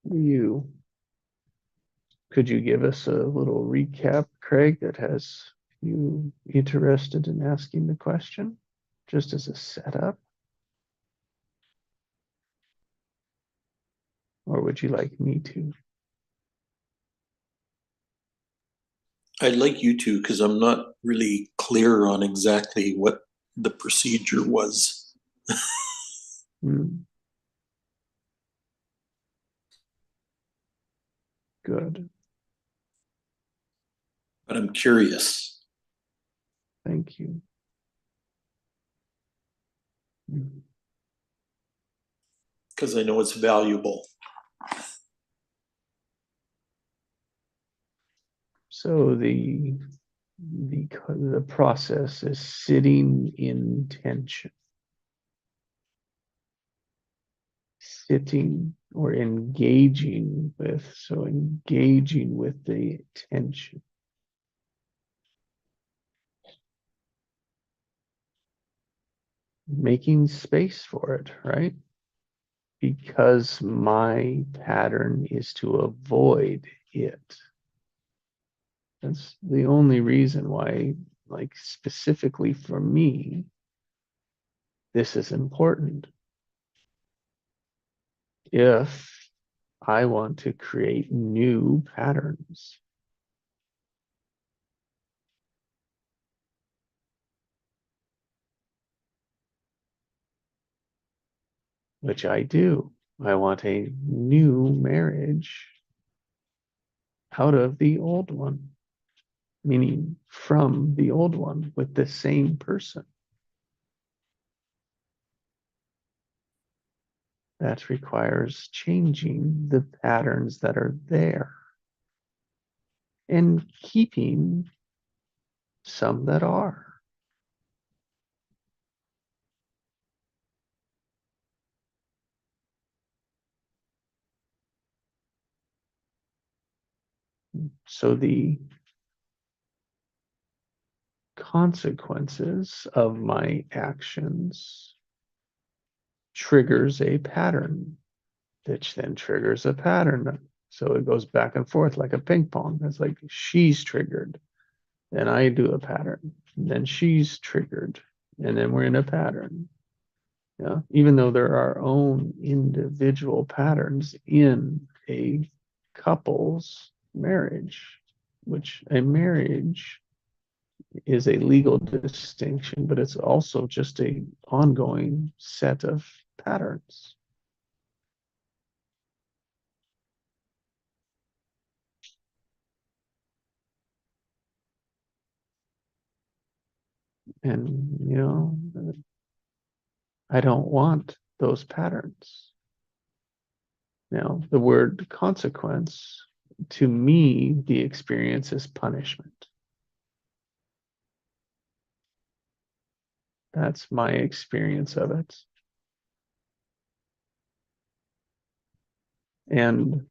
you could you give us a little recap, Craig, that has you interested in asking the question, just as a setup? Or would you like me to? I'd like you to, because I'm not really clear on exactly what the procedure was. Hmm, good. But I'm curious. Thank you. Hmm. Because I know it's valuable. So the process is sitting in tension, sitting or engaging with, so engaging with the tension, making space for it, right? Because my pattern is to avoid it. That's the only reason why, like specifically for me, this is important. If I want to create new patterns, which I do, I want a new marriage out of the old one, meaning from the old one with the same person. That requires changing the patterns that are there and keeping some that are. So the consequences of my actions triggers a pattern, which then triggers a pattern. So it goes back and forth like a ping pong. It's like she's triggered, then I do a pattern, then she's triggered, and then we're in a pattern. Yeah, even though there are our own individual patterns in a couple's marriage, which a marriage is a legal distinction, but it's also just a ongoing set of patterns. And, I don't want those patterns. Now, the word consequence, to me, the experience is punishment. That's my experience of it. And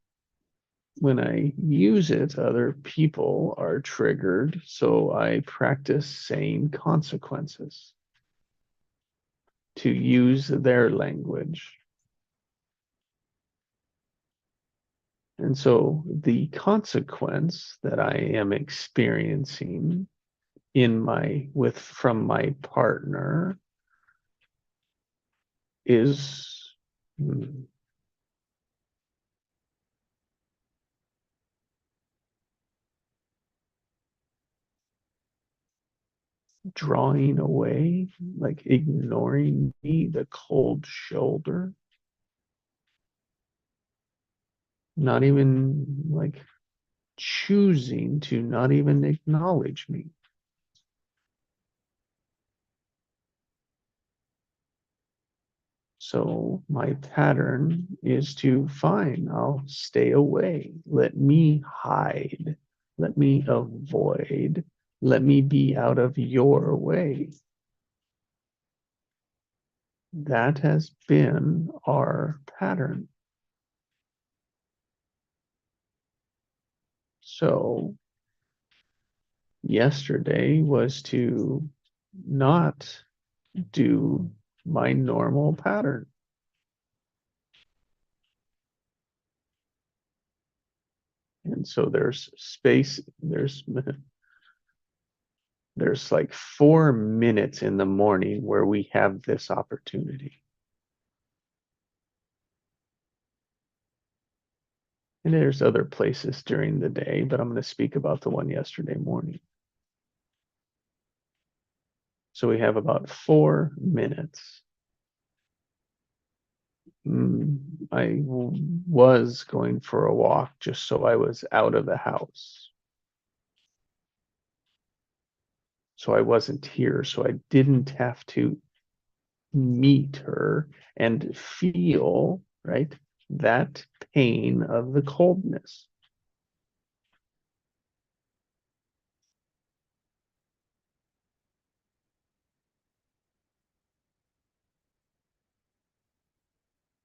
when I use it, other people are triggered. So I practice saying consequences to use their language. And so the consequence that I am experiencing from my partner is drawing away, like ignoring me, the cold shoulder, not even like choosing to not even acknowledge me. So my pattern is to fine, I'll stay away. Let me hide. Let me avoid. Let me be out of your way. That has been our pattern. So yesterday was to not do my normal pattern. And so there's space, there's like 4 minutes in the morning where we have this opportunity. And there's other places during the day, but I'm going to speak about the one yesterday morning. So we have about 4 minutes. I was going for a walk just so I was out of the house. So I wasn't here, so I didn't have to meet her and feel, right, that pain of the coldness.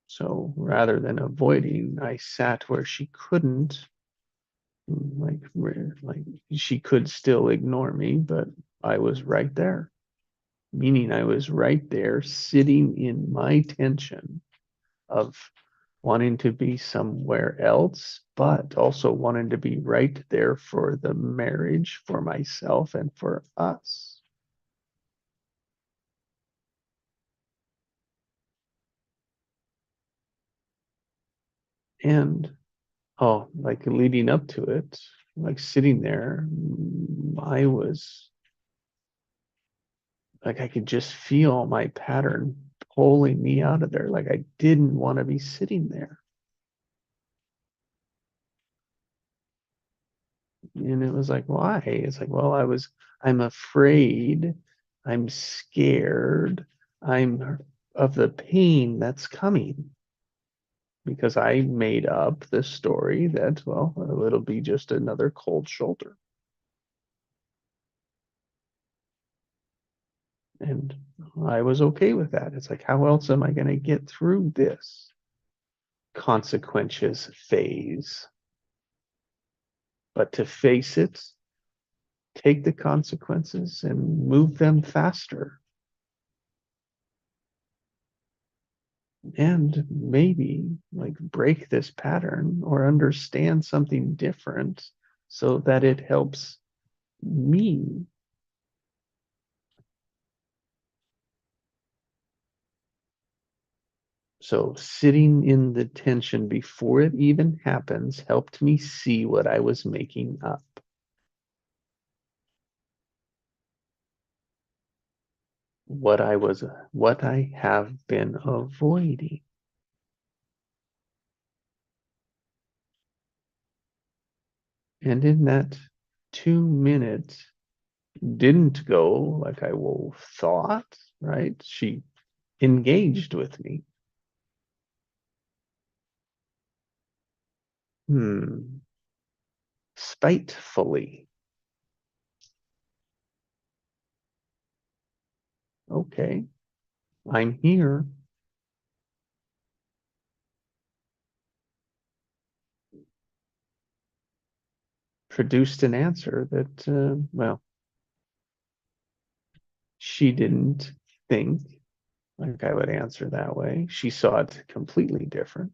So rather than avoiding, I sat where she couldn't, like she could still ignore me, but I was right there. Meaning I was right there sitting in my tension of wanting to be somewhere else, but also wanting to be right there for the marriage, for myself, and for us. And oh, like leading up to it, like sitting there, I was like, I could just feel my pattern pulling me out of there. Like I didn't want to be sitting there. And it was like, why? It's like, well, I'm afraid, I'm scared, I'm of the pain that's coming because I made up the story that, well, it'll be just another cold shoulder. And I was okay with that. It's like, how else am I going to get through this consequences phase? But to face it, take the consequences and move them faster. And maybe like break this pattern or understand something different so that it helps me. So sitting in the tension before it even happens helped me see what I was making up. What I have been avoiding. And in that 2 minutes didn't go like I thought, right? She engaged with me. Spitefully. Okay, I'm here. Produced an answer that, well, she didn't think like I would answer that way. She saw it completely different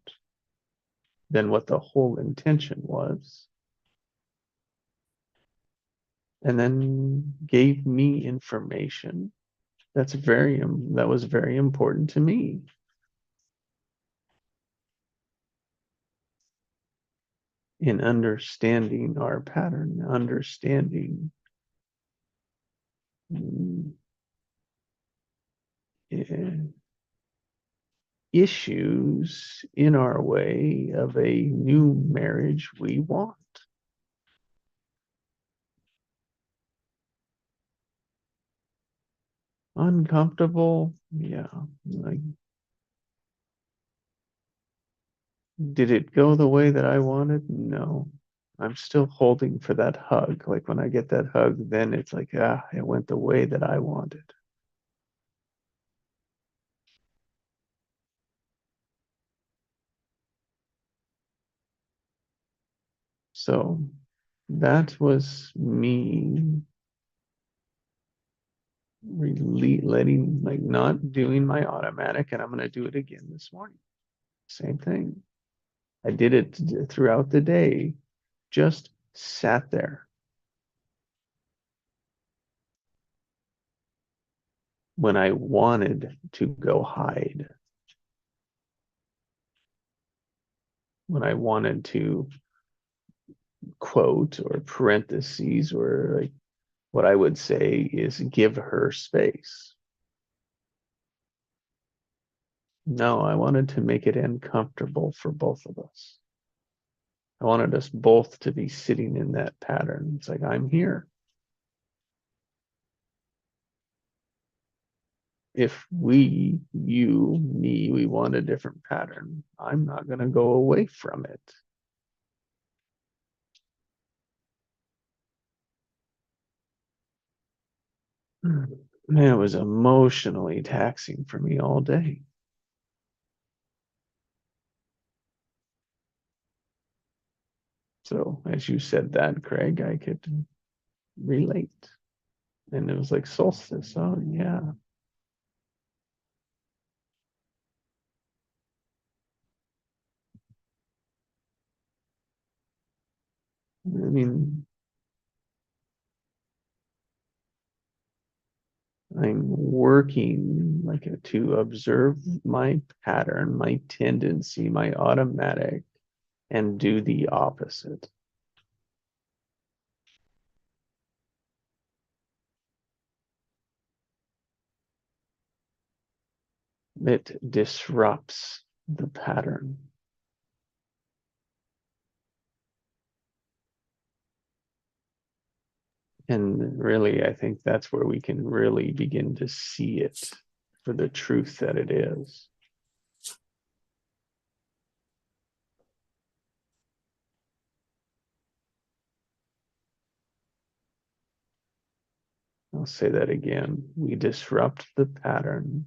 than what the whole intention was. And then gave me information that was very important to me. In understanding our pattern, understanding issues in our way of a new marriage we want. Uncomfortable, yeah. Like, did it go the way that I wanted? No. I'm still holding for that hug. Like when I get that hug, then it's like, it went the way that I wanted. So that was me really letting, like not doing my automatic, and I'm going to do it again this morning. Same thing. I did it throughout the day. just sat there. When I wanted to go hide, when I wanted to quote or parentheses, or like what I would say is give her space. No, I wanted to make it uncomfortable for both of us. I wanted us both to be sitting in that pattern. It's like, I'm here. If we, you, me, we want a different pattern, I'm not going to go away from it. Man, it was emotionally taxing for me all day. So, as you said that, Craig, I could relate. And it was like solstice. Oh, yeah. I mean, I'm working like to observe my pattern, my tendency, my automatic, and do the opposite. It disrupts the pattern. And really, I think that's where we can really begin to see it for the truth that it is. I'll say that again. We disrupt the pattern.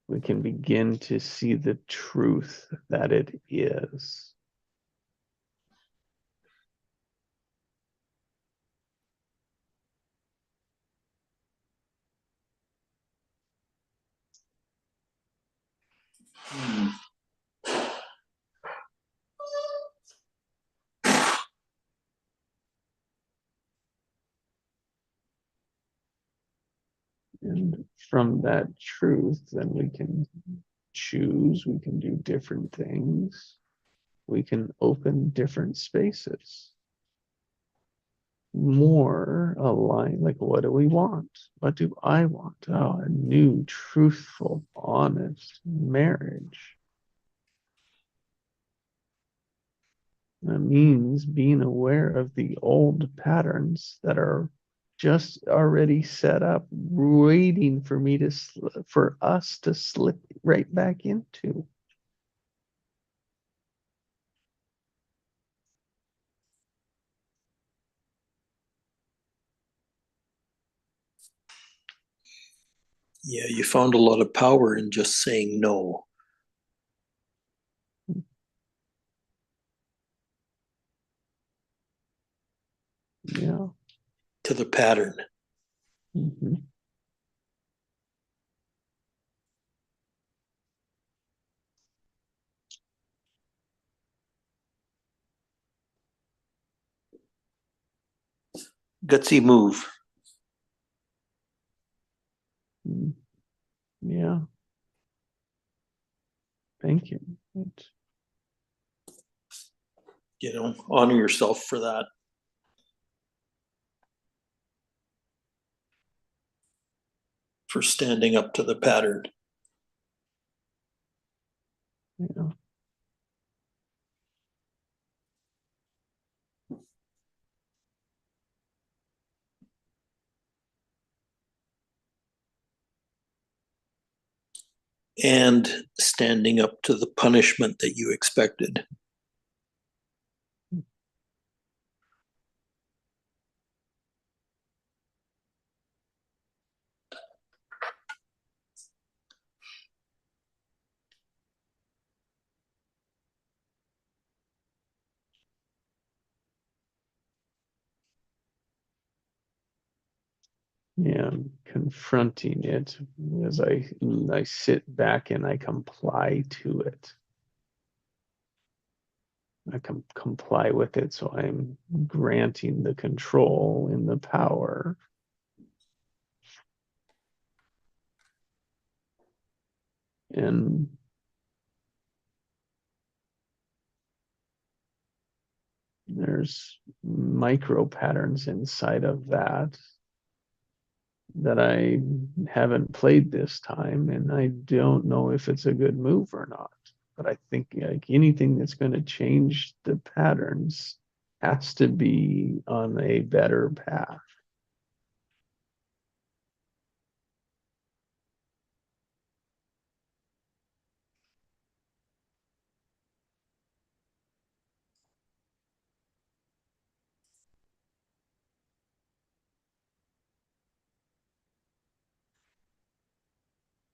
We can begin to see the truth that it is. And from that truth, then we can choose, we can do different things, we can open different spaces. More aligned, like what do we want? What do I want? Oh, a new, truthful, honest marriage. That means being aware of the old patterns that are just already set up, waiting for me to for us to slip right back into. Yeah, you found a lot of power in just saying no. Yeah. To the pattern. Mm-hmm. Gutsy move. Mm-hmm. Yeah. Thank you. Honor yourself for that. For standing up to the pattern. Yeah. And standing up to the punishment that you expected. Yeah, confronting it as I sit back and I comply to it. I can comply with it, so I'm granting the control in the power. And there's micro patterns inside of that I haven't played this time, and I don't know if it's a good move or not. But I think like anything that's going to change the patterns has to be on a better path.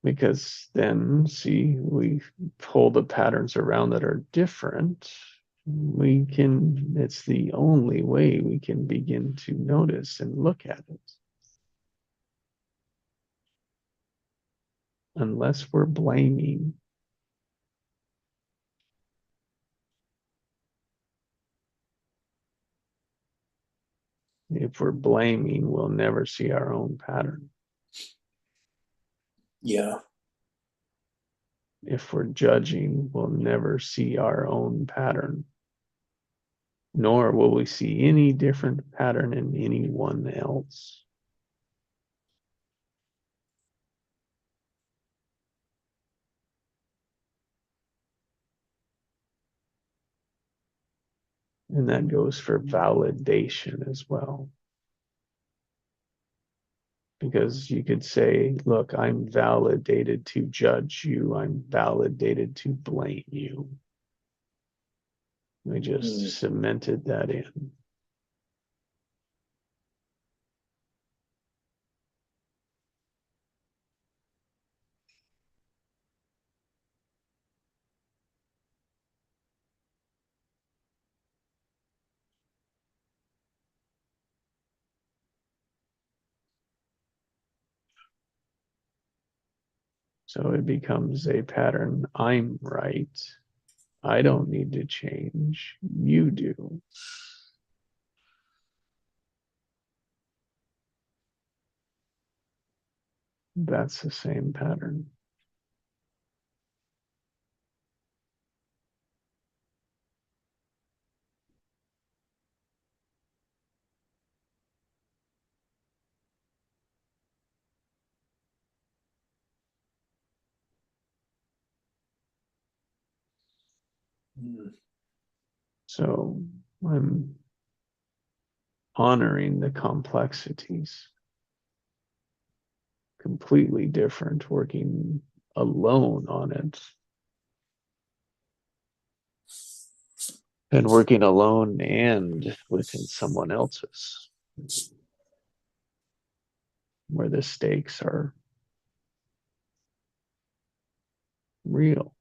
Because then, see, we pull the patterns around that are different. It's the only way we can begin to notice and look at it. Unless we're blaming. If we're blaming, we'll never see our own pattern. Yeah. If we're judging, we'll never see our own pattern. Nor will we see any different pattern in anyone else. And that goes for validation as well. Because you could say, look, I'm validated to judge you. I'm validated to blame you. We just cemented that in. So it becomes a pattern. I'm right. I don't need to change. You do. That's the same pattern. So I'm honoring the complexities. Completely different working alone on it and working alone and within someone else's, where the stakes are real.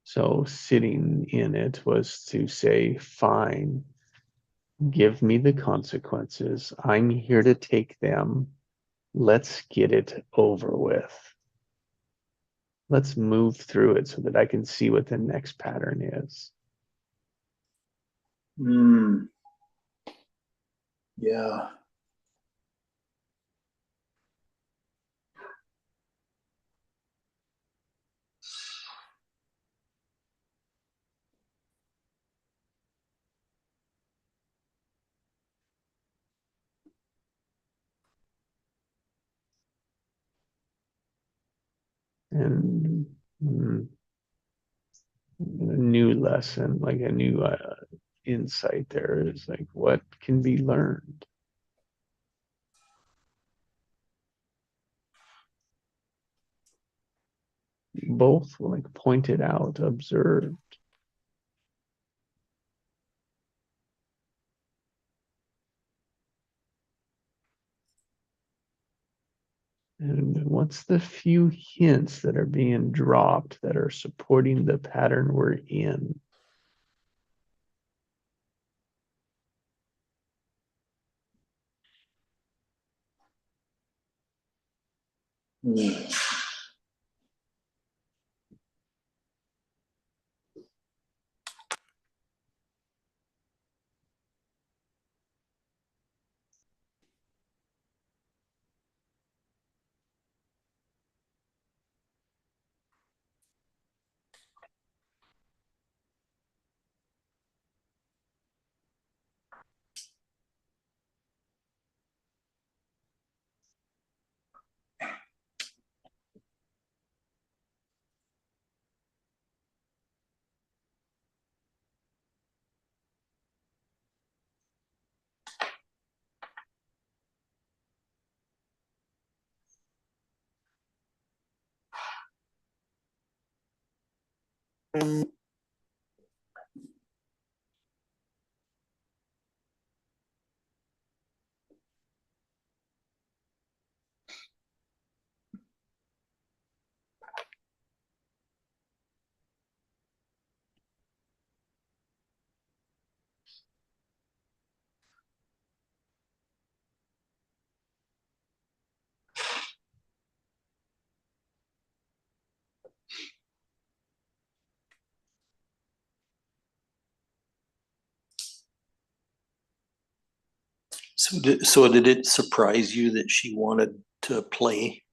So sitting in it was to say, fine, give me the consequences. I'm here to take them. Let's get it over with. Let's move through it so that I can see what the next pattern is. Yeah. And a new lesson, like a new insight there is like what can be learned. Both like pointed out, observed. And what's the few hints that are being dropped that are supporting the pattern we're in? Hmm. So did it surprise you that she wanted to play?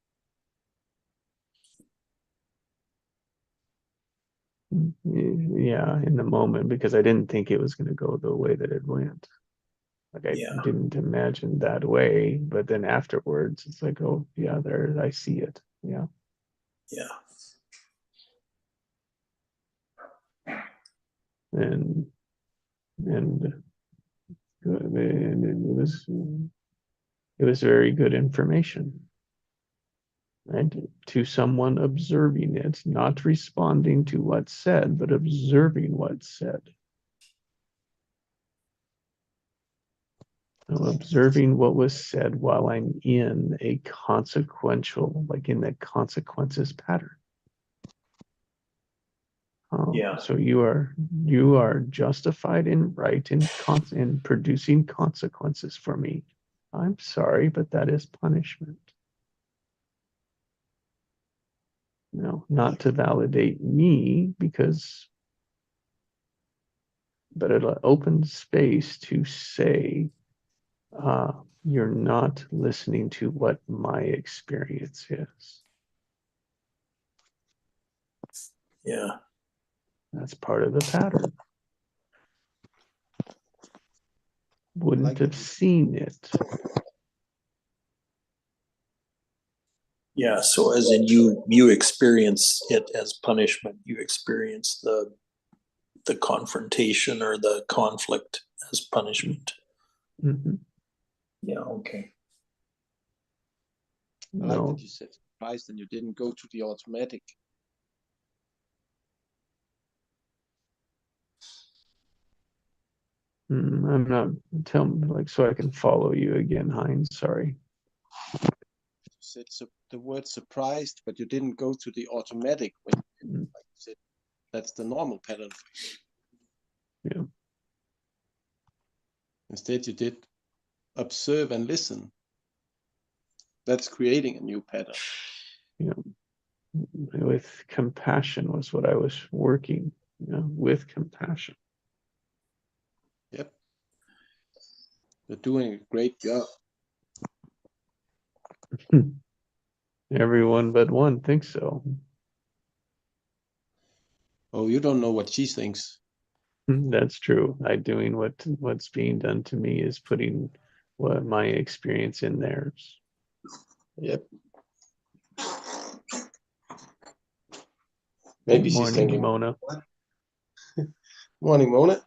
Yeah, in the moment, because I didn't think it was going to go the way that it went. Like I Yeah, didn't imagine that way, but then afterwards it's like, oh yeah, there I see it. Yeah. yeah. And and it was very good information. Right? To someone observing it, not responding to what's said, but observing what's said. So observing what was said while I'm in a consequential, like in the consequences pattern. Yeah. So you are justified and right in producing consequences for me. I'm sorry, but that is punishment. No, not to validate me, because, but it opens space to say, you're not listening to what my experience is. Yeah. That's part of the pattern. Wouldn't have seen it. Yeah. So as in you experience it as punishment. You experience the confrontation or the conflict as punishment. Mhm. Yeah, okay. I like No, that you said surprised and you didn't go to the automatic. I'm not, tell me, like, so I can follow you again, Heinz. Sorry. You said the word surprised, but you didn't go to the automatic when, Mm, like you said, that's the normal pattern. Yeah. Instead, you did observe and listen. That's creating a new pattern. Yeah. With compassion was what I was working, with compassion. Yep. You're doing a great job. Everyone but one thinks so. Oh, you don't know what she thinks. That's true. I doing what's being done to me is putting what my experience in theirs. Yep. Good Maybe she's morning, thinking, Mona. what? Morning, Mona.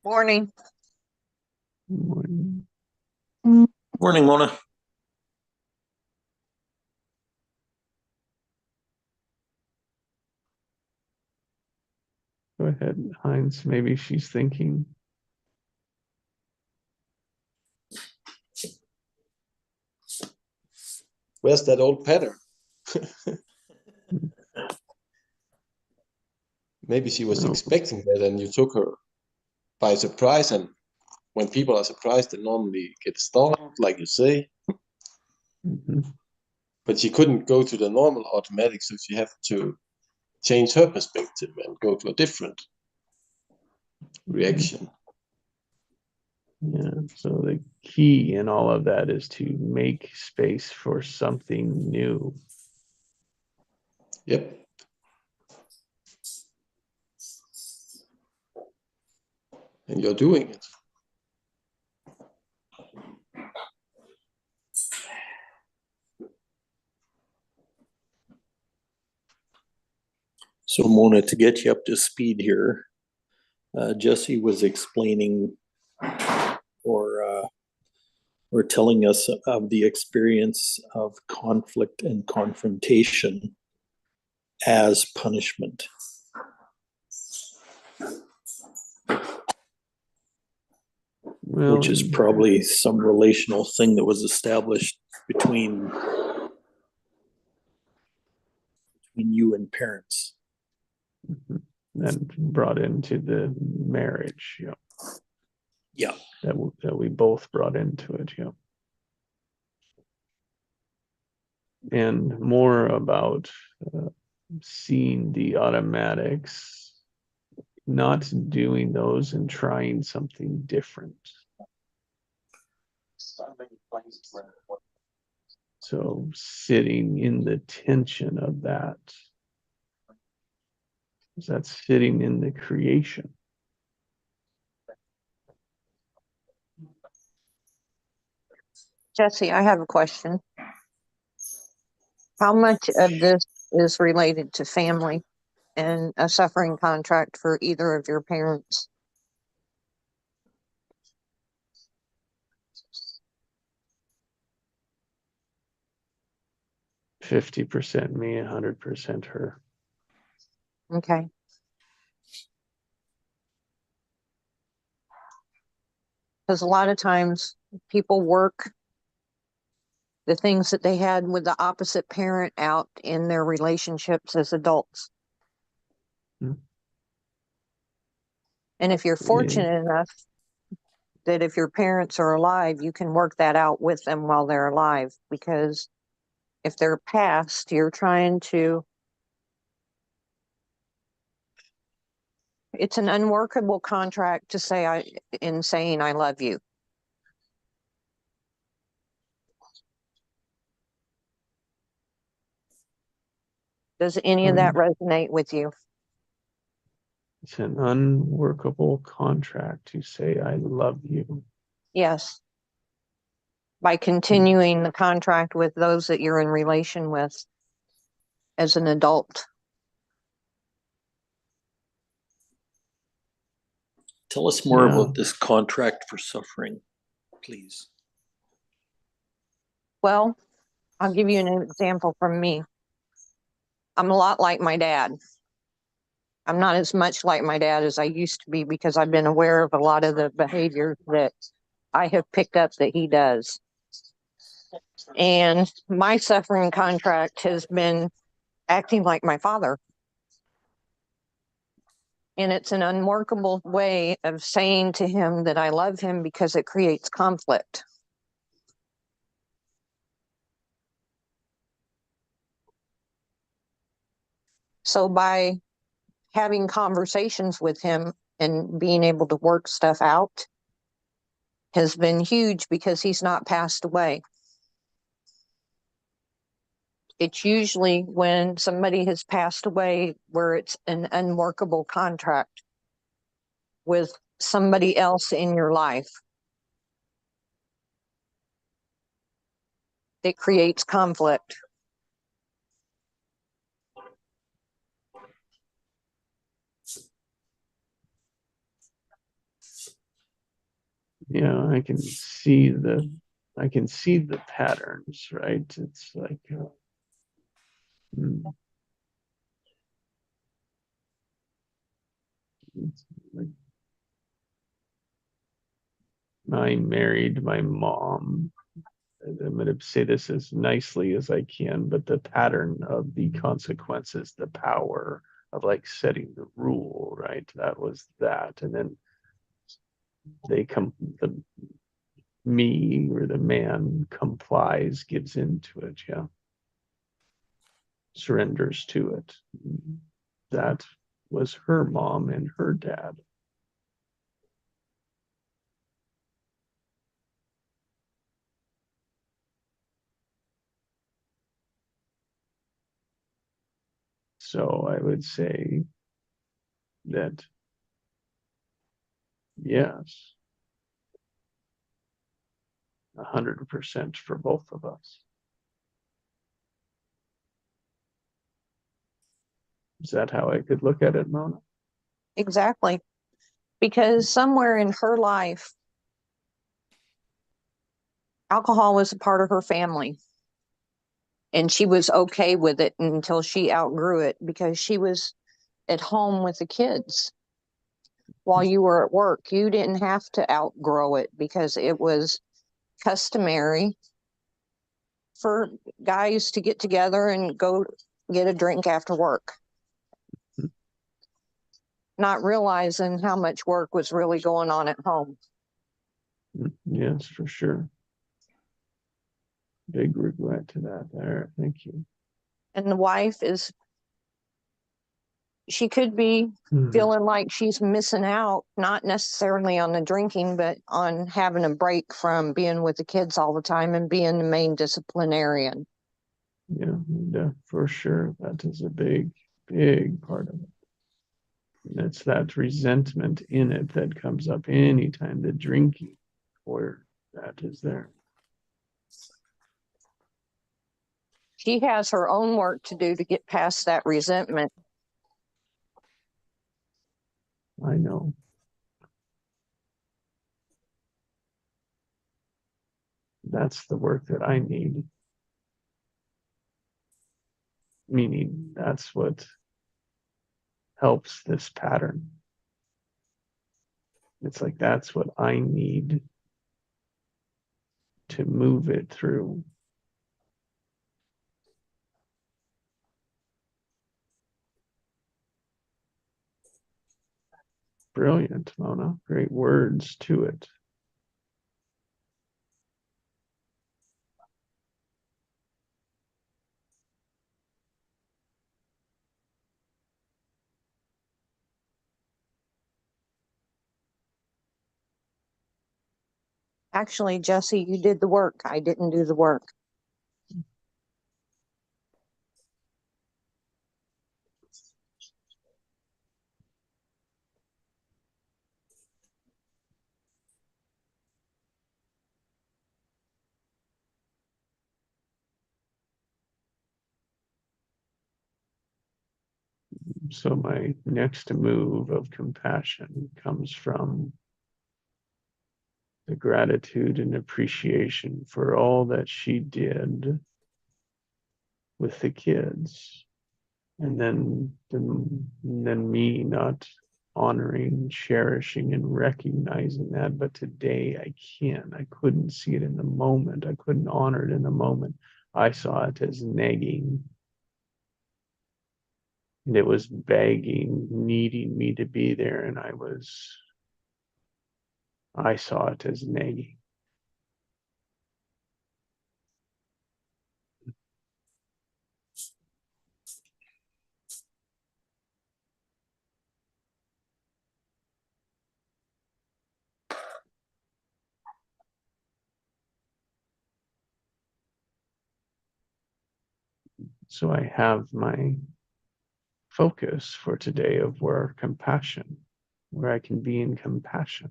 Morning. Morning. Morning, Mona. Go ahead, Heinz. Maybe she's thinking. Where's that old pattern? Maybe she was No. expecting that and you took her by surprise. And when people are surprised, they normally get startled, like you say. Mhm. But she couldn't go to the normal automatic, so she had to change her perspective and go to a different reaction. Yeah, so the key in all of that is to make space for something new. Yep. And you're doing it. So Mona, to get you up to speed here, Jesse was explaining or telling us of the experience of conflict and confrontation as punishment. Well, Which is probably some relational thing that was established between you and parents. and brought into the marriage, yeah, Yeah. that we both brought into it, yeah. And more about seeing the automatics, not doing those and trying something different. So sitting in the tension of that, that's sitting in the creation. Jesse, I have a question. How much of this is related to family and a suffering contract for either of your parents? %50 me, 100% her. Okay. Because a lot of times people work the things that they had with the opposite parent out in their relationships as adults. Hmm. And if you're fortunate enough that if your parents are alive, you can work that out with them while they're alive. Because if they're passed, you're trying to, it's an unworkable contract to say in saying I love you. Does any of that resonate with you? It's an unworkable contract to say I love you. Yes. By continuing the contract with those that you're in relation with as an adult. Tell us more Yeah. about this contract for suffering, please. Well, I'll give you an example from me. I'm a lot like my dad. I'm not as much like my dad as I used to be because I've been aware of a lot of the behaviors that I have picked up that he does. And my suffering contract has been acting like my father. And it's an unworkable way of saying to him that I love him because it creates conflict. So by having conversations with him and being able to work stuff out has been huge because he's not passed away. It's usually when somebody has passed away where it's an unworkable contract with somebody else in your life. It creates conflict. Yeah, I can see the patterns, right? It's like it's like I married my mom I'm going to say this as nicely as I can, but the pattern of the consequences, the power of like setting the rule, right? That was that. And then the me or the man complies, gives into it, yeah. Surrenders to it. That was her mom and her dad. So I would say that yes, 100% for both of us. Is that how I could look at it, Mona? Exactly. Because somewhere in her life, alcohol was a part of her family. And she was okay with it until she outgrew it because she was at home with the kids while you were at work. You didn't have to outgrow it because it was customary for guys to get together and go get a drink after work, not realizing how much work was really going on at home. Yes, for sure. Big regret to that there. Thank you. And the wife is, she could be feeling like she's missing out, not necessarily on the drinking, but on having a break from being with the kids all the time and being the main disciplinarian. Yeah, for sure. That is a big, big part of it. And it's that resentment in it that comes up anytime the drinking or that is there. She has her own work to do to get past that resentment. I know. That's the work that I need. Meaning that's what helps this pattern. It's like that's what I need to move it through. Brilliant, Mona. Great words to it. Actually, Jesse, you did the work. I didn't do the work. So my next move of compassion comes from the gratitude and appreciation for all that she did with the kids. And then me not honoring, cherishing, and recognizing that. But today I can't. I couldn't see it in the moment. I couldn't honor it in the moment. I saw it as nagging. And it was begging, needing me to be there. And I saw it as nagging. So I have my focus for today of where compassion, where I can be in compassion.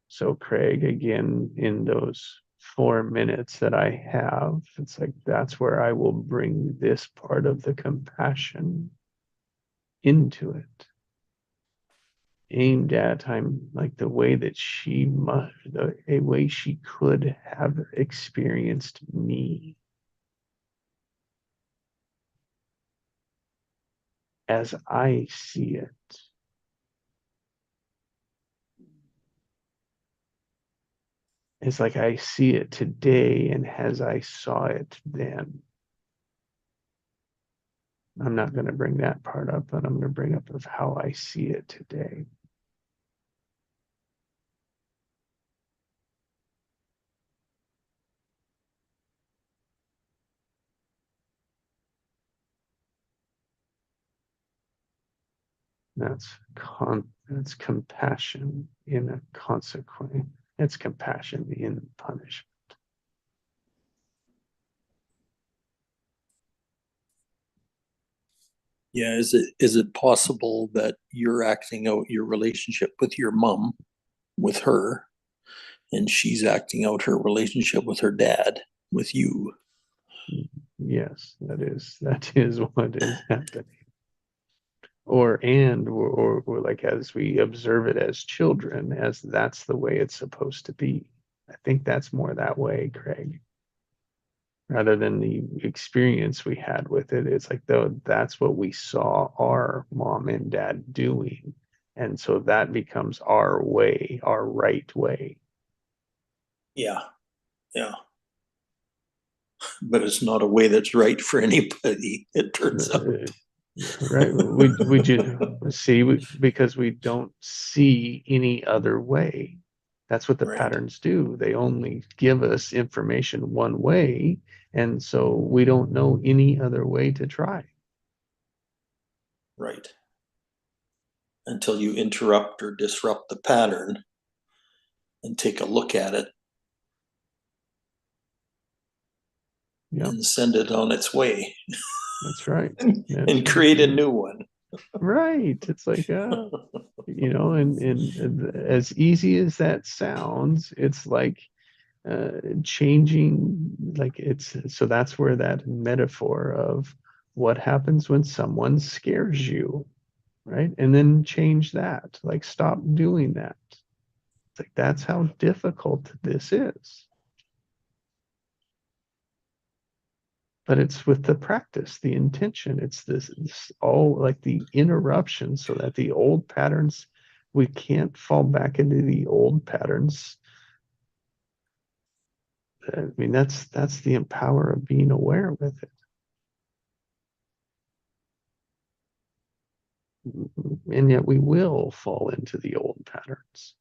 So Craig, again, in those 4 minutes that I have, it's like that's where I will bring this part of the compassion into it. Aimed at, I'm like the way that a way she could have experienced me as I see it. It's like I see it today and as I saw it then. I'm not going to bring that part up, but I'm going to bring up of how I see it today. That's compassion in a consequence. It's compassion in punishment. Yeah, is it possible that you're acting out your relationship with your mom, with her, and she's acting out her relationship with her dad, with you? Yes, that is what is happening. Or like as we observe it as children, as that's the way it's supposed to be. I think that's more that way, Craig. Rather than the experience we had with it, it's like though that's what we saw our mom and dad doing. And so that becomes our way, our right way. Yeah, yeah. But it's not a way that's right for anybody, it turns out. Right. We just see because we don't see any other way. That's what the Right. patterns do. They only give us information one way, and so we don't know any other way to try. Right. Until you interrupt or disrupt the pattern and take a look at it. Yep. And send it on its way. That's right. And create a new one. Right. It's like, and as easy as that sounds, it's like changing, like so that's where that metaphor of what happens when someone scares you, right? And then change that, like stop doing that. It's like that's how difficult this is. But it's with the practice, the intention. It's this all like the interruption so that the old patterns, we can't fall back into the old patterns. I mean, that's the empower of being aware with it. And yet we will fall into the old patterns.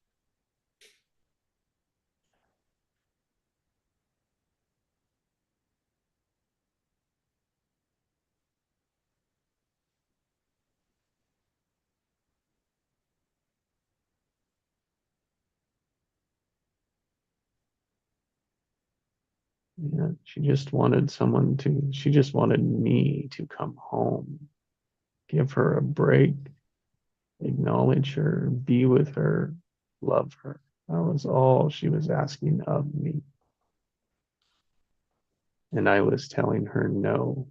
Yeah, she just wanted me to come home, give her a break, acknowledge her, be with her, love her. That was all she was asking of me. And I was telling her no.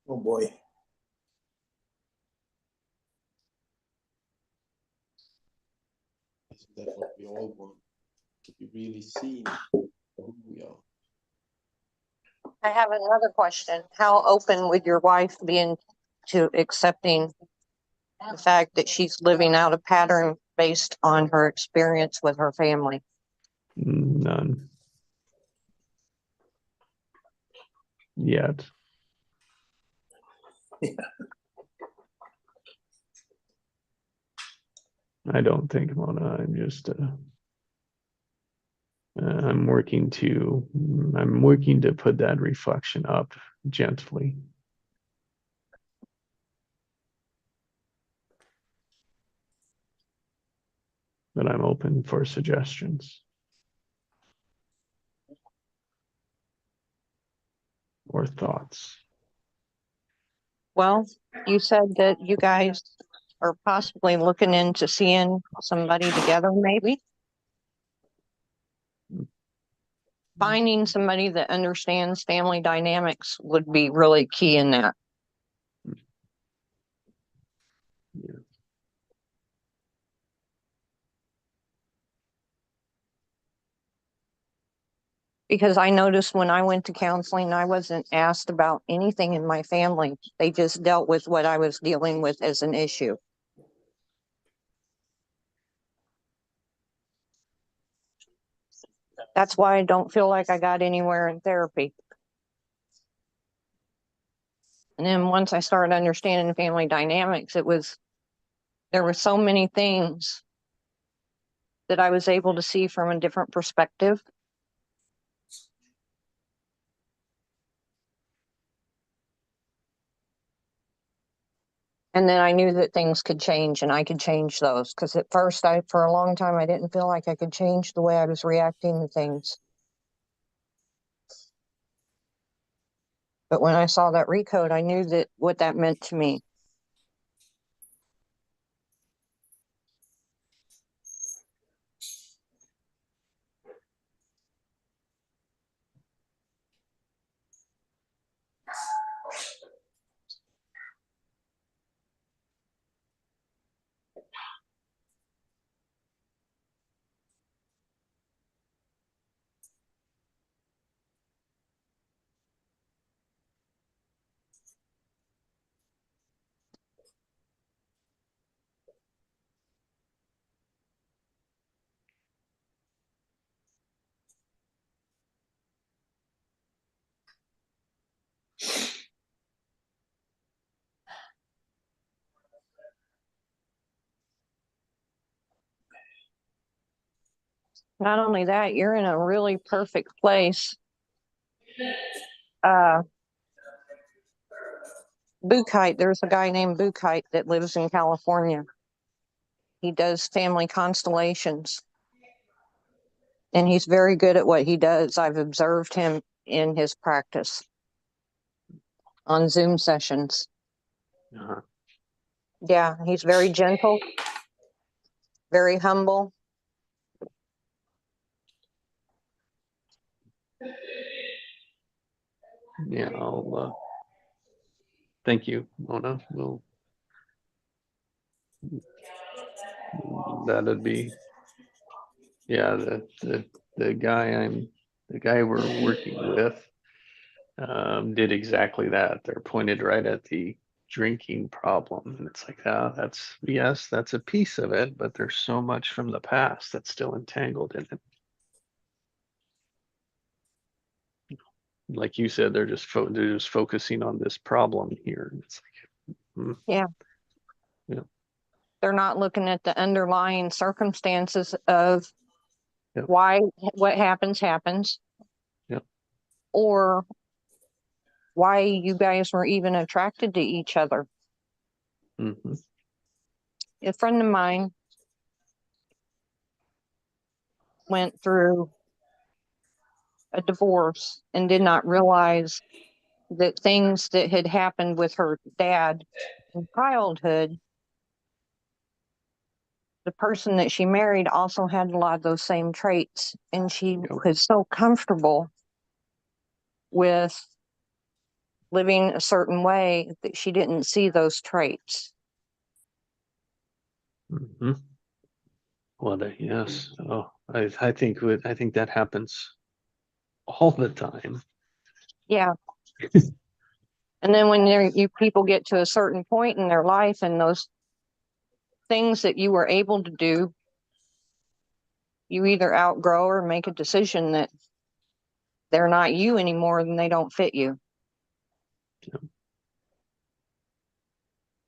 Oh boy. Isn't that what we all want? To be really seen for who we are. I have another question. How open would your wife be to accepting the fact that she's living out a pattern based on her experience with her family? None. Yet. Yeah. I don't think, Mona. I'm just I'm working to put that reflection up gently. But I'm open for suggestions or thoughts. Well, you said that you guys are possibly looking into seeing somebody together, maybe. Finding somebody that understands family dynamics would be really key in that. Yeah. Because I noticed when I went to counseling, I wasn't asked about anything in my family. They just dealt with what I was dealing with as an issue. That's why I don't feel like I got anywhere in therapy. And then once I started understanding family dynamics, there were so many things that I was able to see from a different perspective. And then I knew that things could change and I could change those. Because at first, for a long time, I didn't feel like I could change the way I was reacting to things. But when I saw that recode, I knew that what that meant to me. Not only that, you're in a really perfect place. Buchheit, there's a guy named Buchheit that lives in California. He does family constellations. And he's very good at what he does. I've observed him in his practice on Zoom sessions. Uh-huh. Yeah, he's very gentle, very humble. Yeah, thank you, Mona. That'd be, yeah, the guy we're working with did exactly that. They're pointed right at the drinking problem. And it's like, yes, that's a piece of it, but there's so much from the past that's still entangled in it. Like you said, they're just focusing on this problem here. It's like, Yeah. Yeah. They're not looking at the underlying circumstances of Yep. why what happens. Yep. Or why you guys were even attracted to each other. Mm-hmm. A friend of mine went through a divorce and did not realize that things that had happened with her dad in childhood, the person that she married also had a lot of those same traits. And she was so comfortable with living a certain way that she didn't see those traits. Mm-hmm. Well, yes. Oh, I think that happens all the time. Yeah. And then when you people get to a certain point in their life and those things that you were able to do, you either outgrow or make a decision that they're not you anymore and they don't fit you.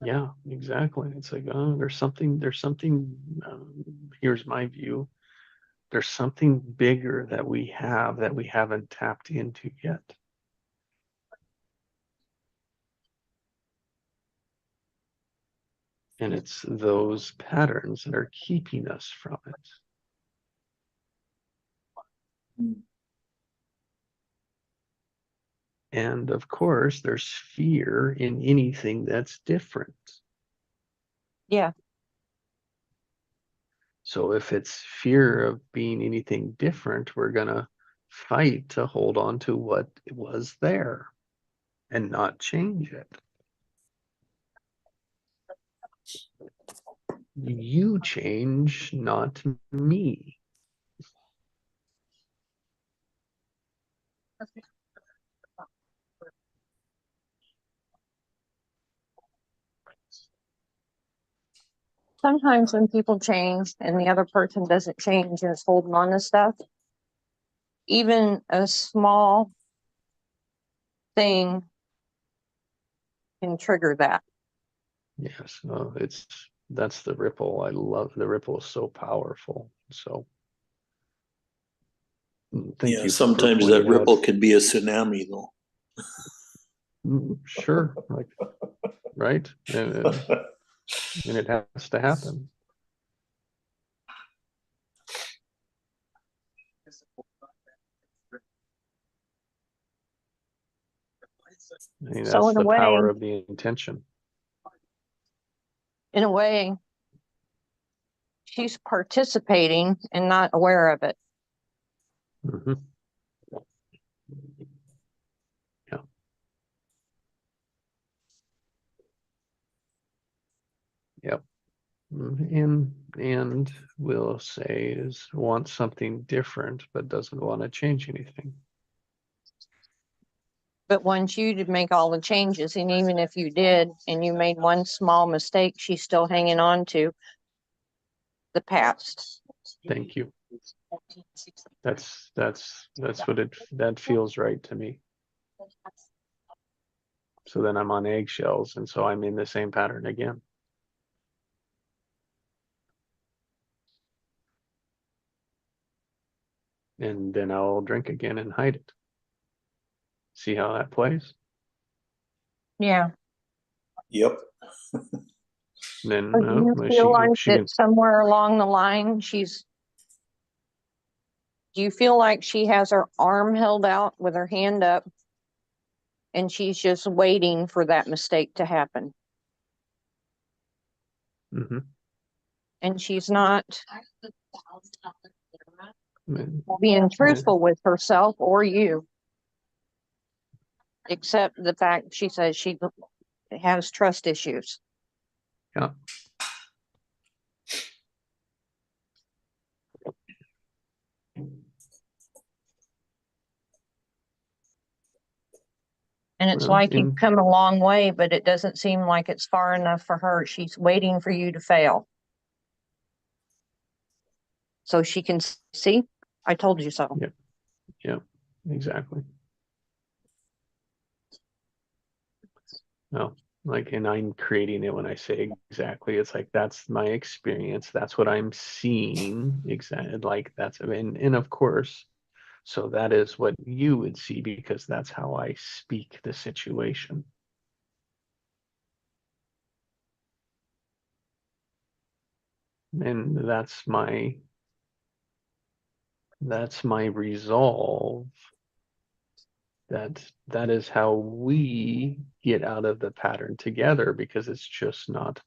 Yeah, exactly. It's like, oh, there's something, here's my view. There's something bigger that we haven't tapped into yet. And it's those patterns that are keeping us from it. And of course, there's fear in anything that's different. Yeah. So if it's fear of being anything different, we're going to fight to hold on to what was there and not change it. You change, not me. Sometimes when people change and the other person doesn't change and is holding on to stuff, even a small thing can trigger that. Yes, that's the ripple. I love the ripple is so powerful. So thank Yeah, you for sometimes that pointing out. ripple could be a tsunami though. Sure, like, right? And it has to happen. I mean, So that's in a the power way, of the intention. she's participating and not aware of it. Mhm. Yeah. Yep. And will say is wants something different, but doesn't want to change anything. But wants you to make all the changes. And even if you did and you made one small mistake, she's still hanging on to the past. Thank you. That's what that feels right to me. So then I'm on eggshells, and so I'm in the same pattern again. And then I'll drink again and hide it. See how that plays? Yeah. Yep. Then Or do you feel like she that can, somewhere along the line, do you feel like she has her arm held out with her hand up and she's just waiting for that mistake to happen? mhm. And she's not And- being truthful with herself or you, except the fact she says she has trust issues. yeah. And it's Well, like you've come a long way, but it doesn't seem like it's far enough for her. She's waiting for you to fail. So she can see, I told you so. Yeah, exactly. No, like, and I'm creating it when I say exactly. It's like that's my experience. That's what I'm seeing. Exactly, like that's and of course, so that is what you would see because that's how I speak the situation. And that's my resolve. That is how we get out of the pattern together because it's just not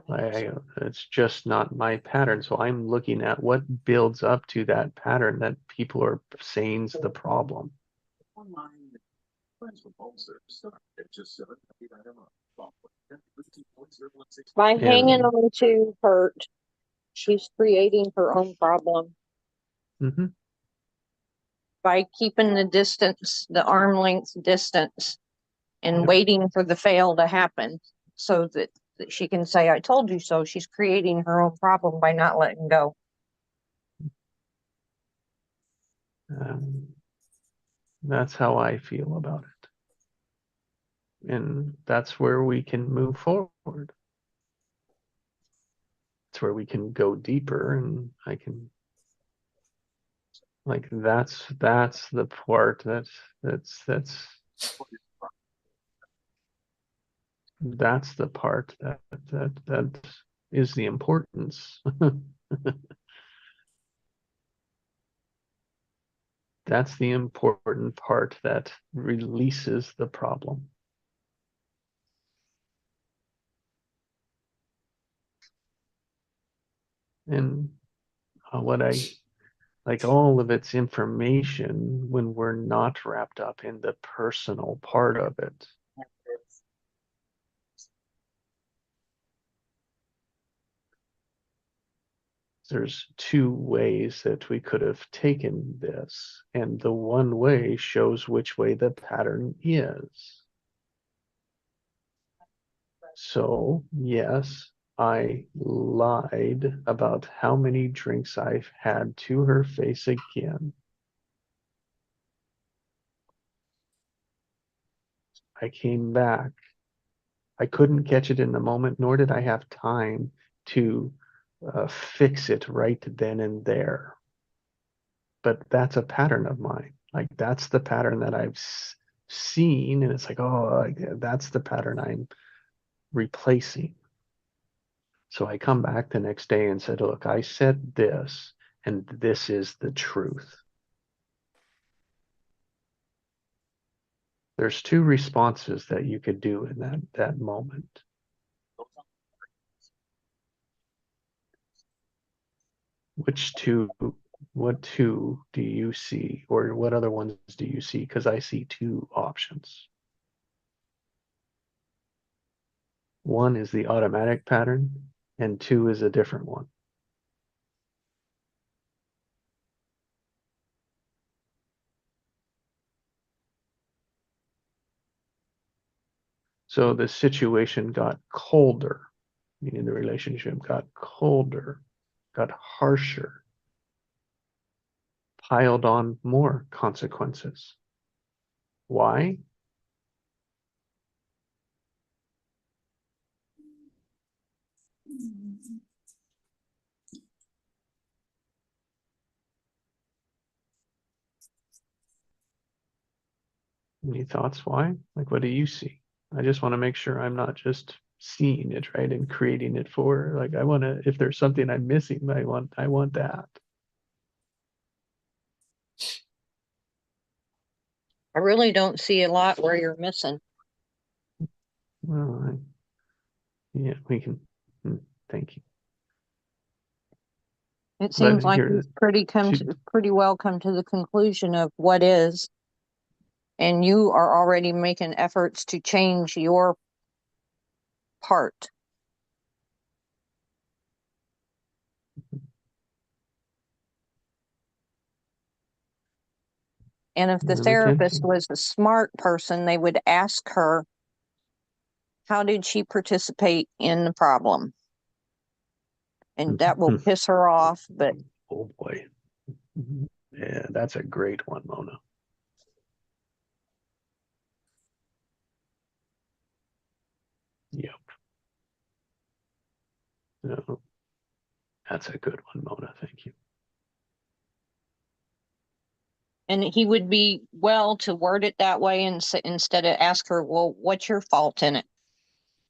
it's just not my pattern. So I'm looking at what builds up to that pattern that people are saying's the problem. By hanging And on to hurt, she's creating her own problem. mhm, By keeping the distance, the arm length distance, and Yep. waiting for the fail to happen so that she can say, I told you so. She's creating her own problem by not letting go. that's how I feel about it. And that's where we can move forward. It's where we can go deeper and I can like that's the part that's the part that is the importance. That's the important part that releases the problem. And what I like, all of its information when we're not wrapped up in the personal part of it. There's two ways that we could have taken this, and the one way shows which way the pattern is. So, yes, I lied about how many drinks I've had to her face again. I came back. I couldn't catch it in the moment, nor did I have time to fix it right then and there. But that's a pattern of mine. Like that's the pattern that I've seen, and it's like, oh, that's the pattern I'm replacing. So I come back the next day and said, look, I said this, and this is the truth. There's two responses that you could do in that moment. What two do you see, or what other ones do you see? Because I see two options. One is the automatic pattern, and two is a different one. So the situation got colder, meaning the relationship got colder, got harsher, piled on more consequences. Why? Any thoughts why? Like, what do you see? I just want to make sure I'm not just seeing it, right, and creating it for, like, I want to, if there's something I'm missing, I want that. I really don't see a lot where you're missing. Well, yeah, we can, thank you. It seems like here, you've pretty well come to the conclusion of what is, and you are already making efforts to change your part. And if the I'm therapist attempting. was a smart person, they would ask her, how did she participate in the problem? And that will piss her off, but Oh boy. Yeah, that's a great one, Mona. Yep. No, that's a good one, Mona. Thank you. and he would be well to word it that way and instead of ask her, well, what's your fault in it?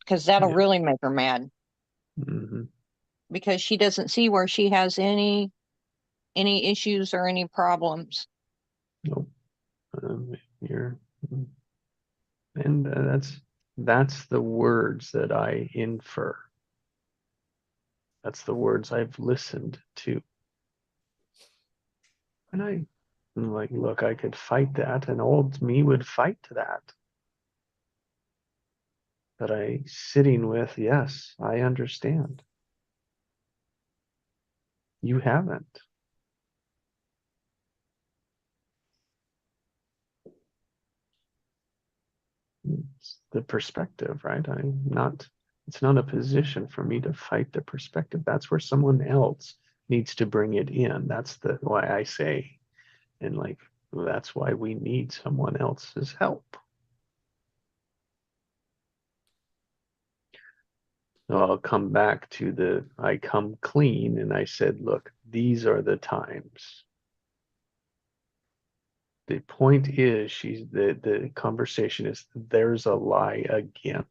Because that'll Yeah. really make her mad. Mm-hmm. Because she doesn't see where she has any issues or any problems. Nope. You're, and that's the words that I infer. That's the words I've listened to. And I'm like, look, I could fight that, and old me would fight that. But I sitting with, yes, I understand. You haven't. It's the perspective, right? It's not a position for me to fight the perspective. That's where someone else needs to bring it in. That's why I say, and like, that's why we need someone else's help. So I'll come back to I come clean and I said, look, these are the times. The point is, the conversation is, there's a lie again.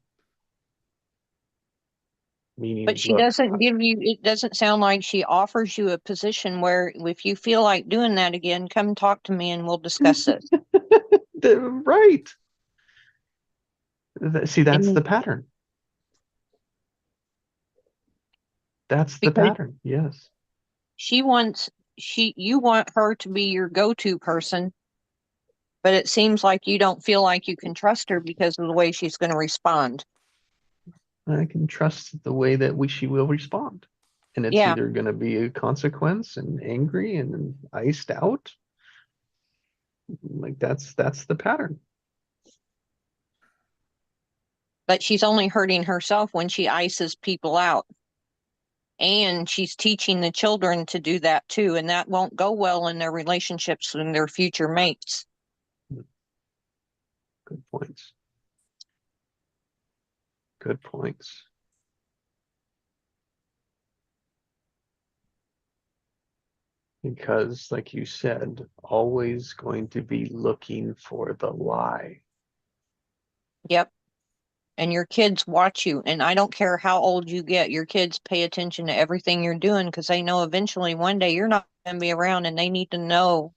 Meaning, but she look, doesn't give you, it doesn't sound like she offers you a position where if you feel like doing that again, come talk to me and we'll discuss this. right. See, that's the pattern. That's the pattern. Yes. You want her to be your go-to person, but it seems like you don't feel like you can trust her because of the way she's going to respond. I can trust the way that she will respond. And it's either going to be a consequence and angry and iced out. Like that's the pattern. But she's only hurting herself when she ices people out. And she's teaching the children to do that too, and that won't go well in their relationships with their future mates. Good points. Good points. Because, like you said, always going to be looking for the lie. Yep. And your kids watch you, and I don't care how old you get, your kids pay attention to everything you're doing because they know eventually one day you're not going to be around, and they need to know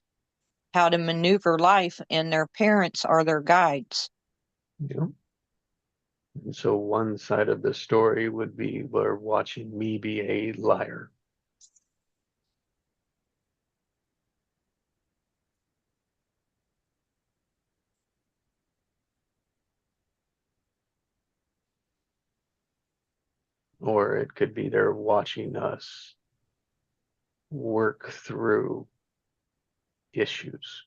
how to maneuver life, and their parents are their guides. Yeah. And so one side of the story would be we're watching me be a liar. Or it could be they're watching us work through issues,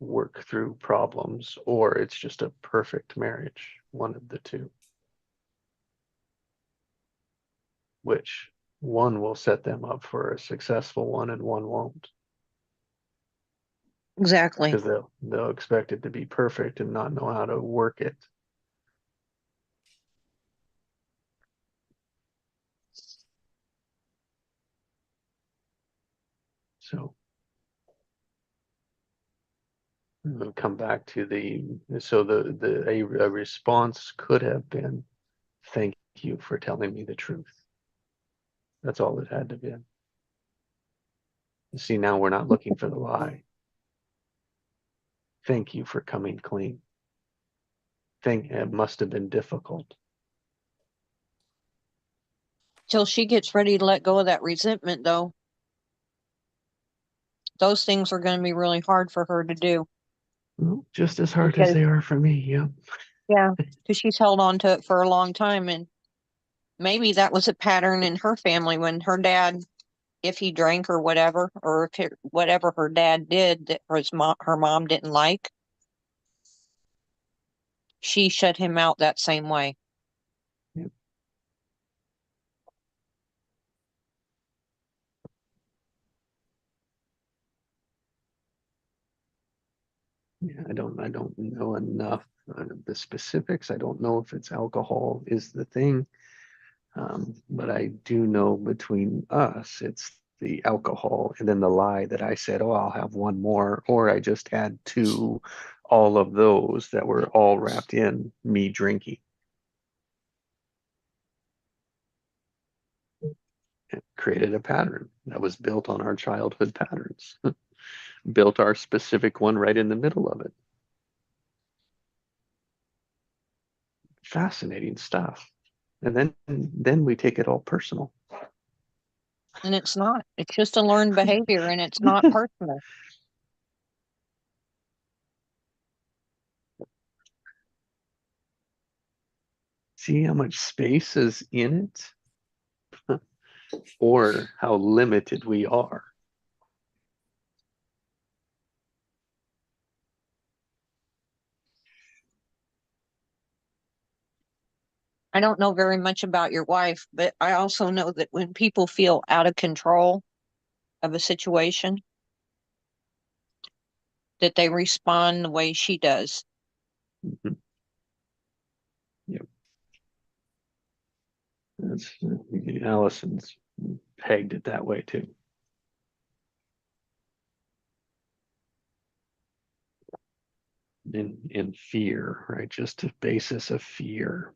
work through problems, or it's just a perfect marriage, one of the two. Which one will set them up for a successful one and one won't. Exactly. Because they'll expect it to be perfect and not know how to work it. So we'll come back to a response could have been, thank you for telling me the truth. That's all it had to be. See, now we're not looking for the lie. Thank you for coming clean. It must have been difficult. Till she gets ready to let go of that resentment, though, those things are going to be really hard for her to do. Well, just as hard Because- as they are for me, yeah. Yeah, because she's held on to it for a long time, and maybe that was a pattern in her family when her dad, if he drank or whatever, or if whatever her dad did that her mom didn't like, she shut him out that same way. Yep. Yeah, I don't know enough of the specifics. I don't know if it's alcohol is the thing. But I do know between us, it's the alcohol and then the lie that I said, oh, I'll have one more, or I just had two, all of those that were all wrapped in me drinking. It created a pattern that was built on our childhood patterns, built our specific one right in the middle of it. Fascinating stuff. And then we take it all personal. And it's not. It's just a learned behavior, and it's not personal. See how much space is in it? Or how limited we are. I don't know very much about your wife, but I also know that when people feel out of control of a situation, that they respond the way she does. Mhm. Yep. That's Allison's pegged it that way too. In fear, right? Just a basis of fear.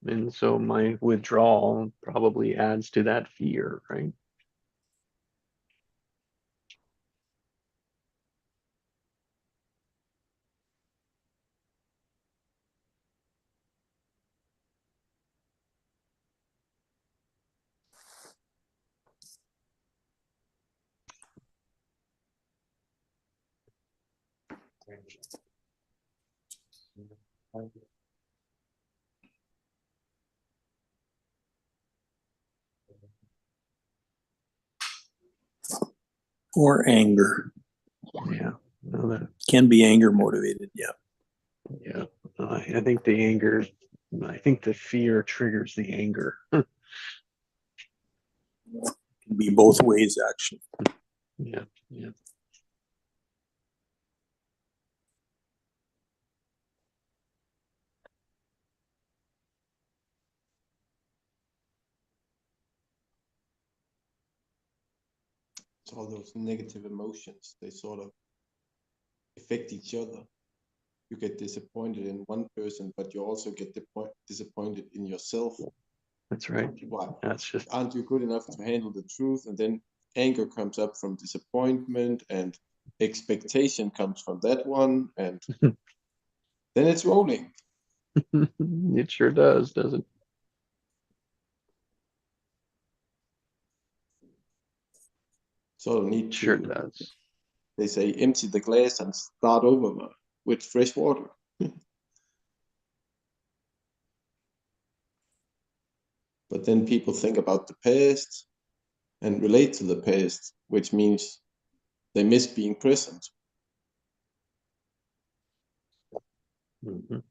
And so my withdrawal probably adds to that fear, right? Or anger. Yeah. No, that, Can be anger motivated, yeah. yeah. I think the anger, I think the fear triggers the anger. Can be both ways, actually. Yeah, yeah. It's all those negative emotions, they sort of affect each other. You get disappointed in one person, but you also get disappointed in yourself. That's right. Why That's just, aren't you good enough to handle the truth? And then anger comes up from disappointment, and expectation comes from that one, and then it's rolling. it sure does, doesn't it? Sort of need Sure to, does. they say, empty the glass and start over with fresh water. But then people think about the past and relate to the past, which means they miss being present. Mhm.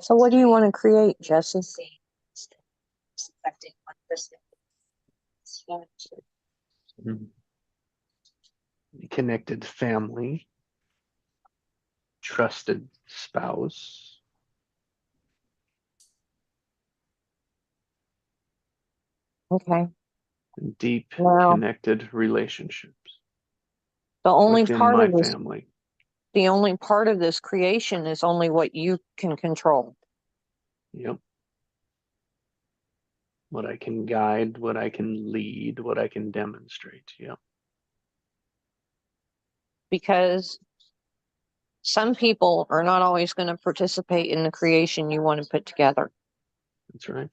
So what do you want to create, Jesse? Mhm. Connected family, trusted spouse, Okay. and deep Now, connected relationships the only within part my of this, family. the only part of this creation is only what you can control. Yep. What I can guide, what I can lead, what I can demonstrate. Yep. Because some people are not always going to participate in the creation you want to put together. That's right.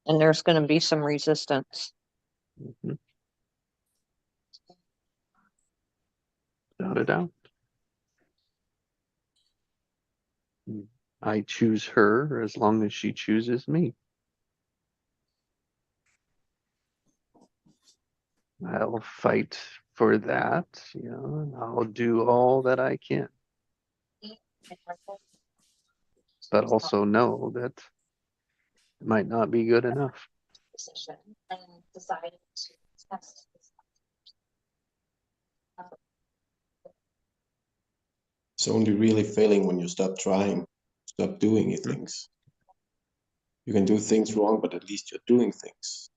And there's going to be some resistance. Mhm. Without a doubt. I choose her as long as she chooses me. I'll fight for that, and I'll do all that I can. But also know that it might not be good enough. It's only really failing when you stop trying, stop doing things. You can do things wrong, but at least you're doing things.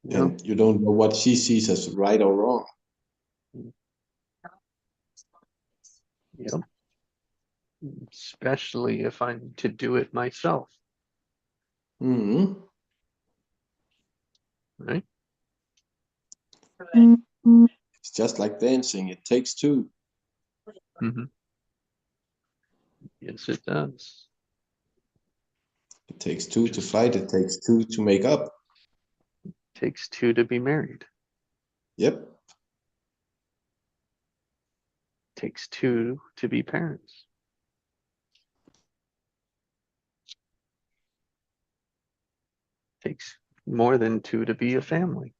Yeah. And you don't know what she sees as right or wrong. Yep. Especially if I'm to do it myself, Mm-hmm. right? It's just like dancing. It takes two. Mm-hmm. Yes, it does. It takes two to fight. It takes two to make up. Takes two to be married. Yep. Takes two to be parents. Takes more than two to be a family.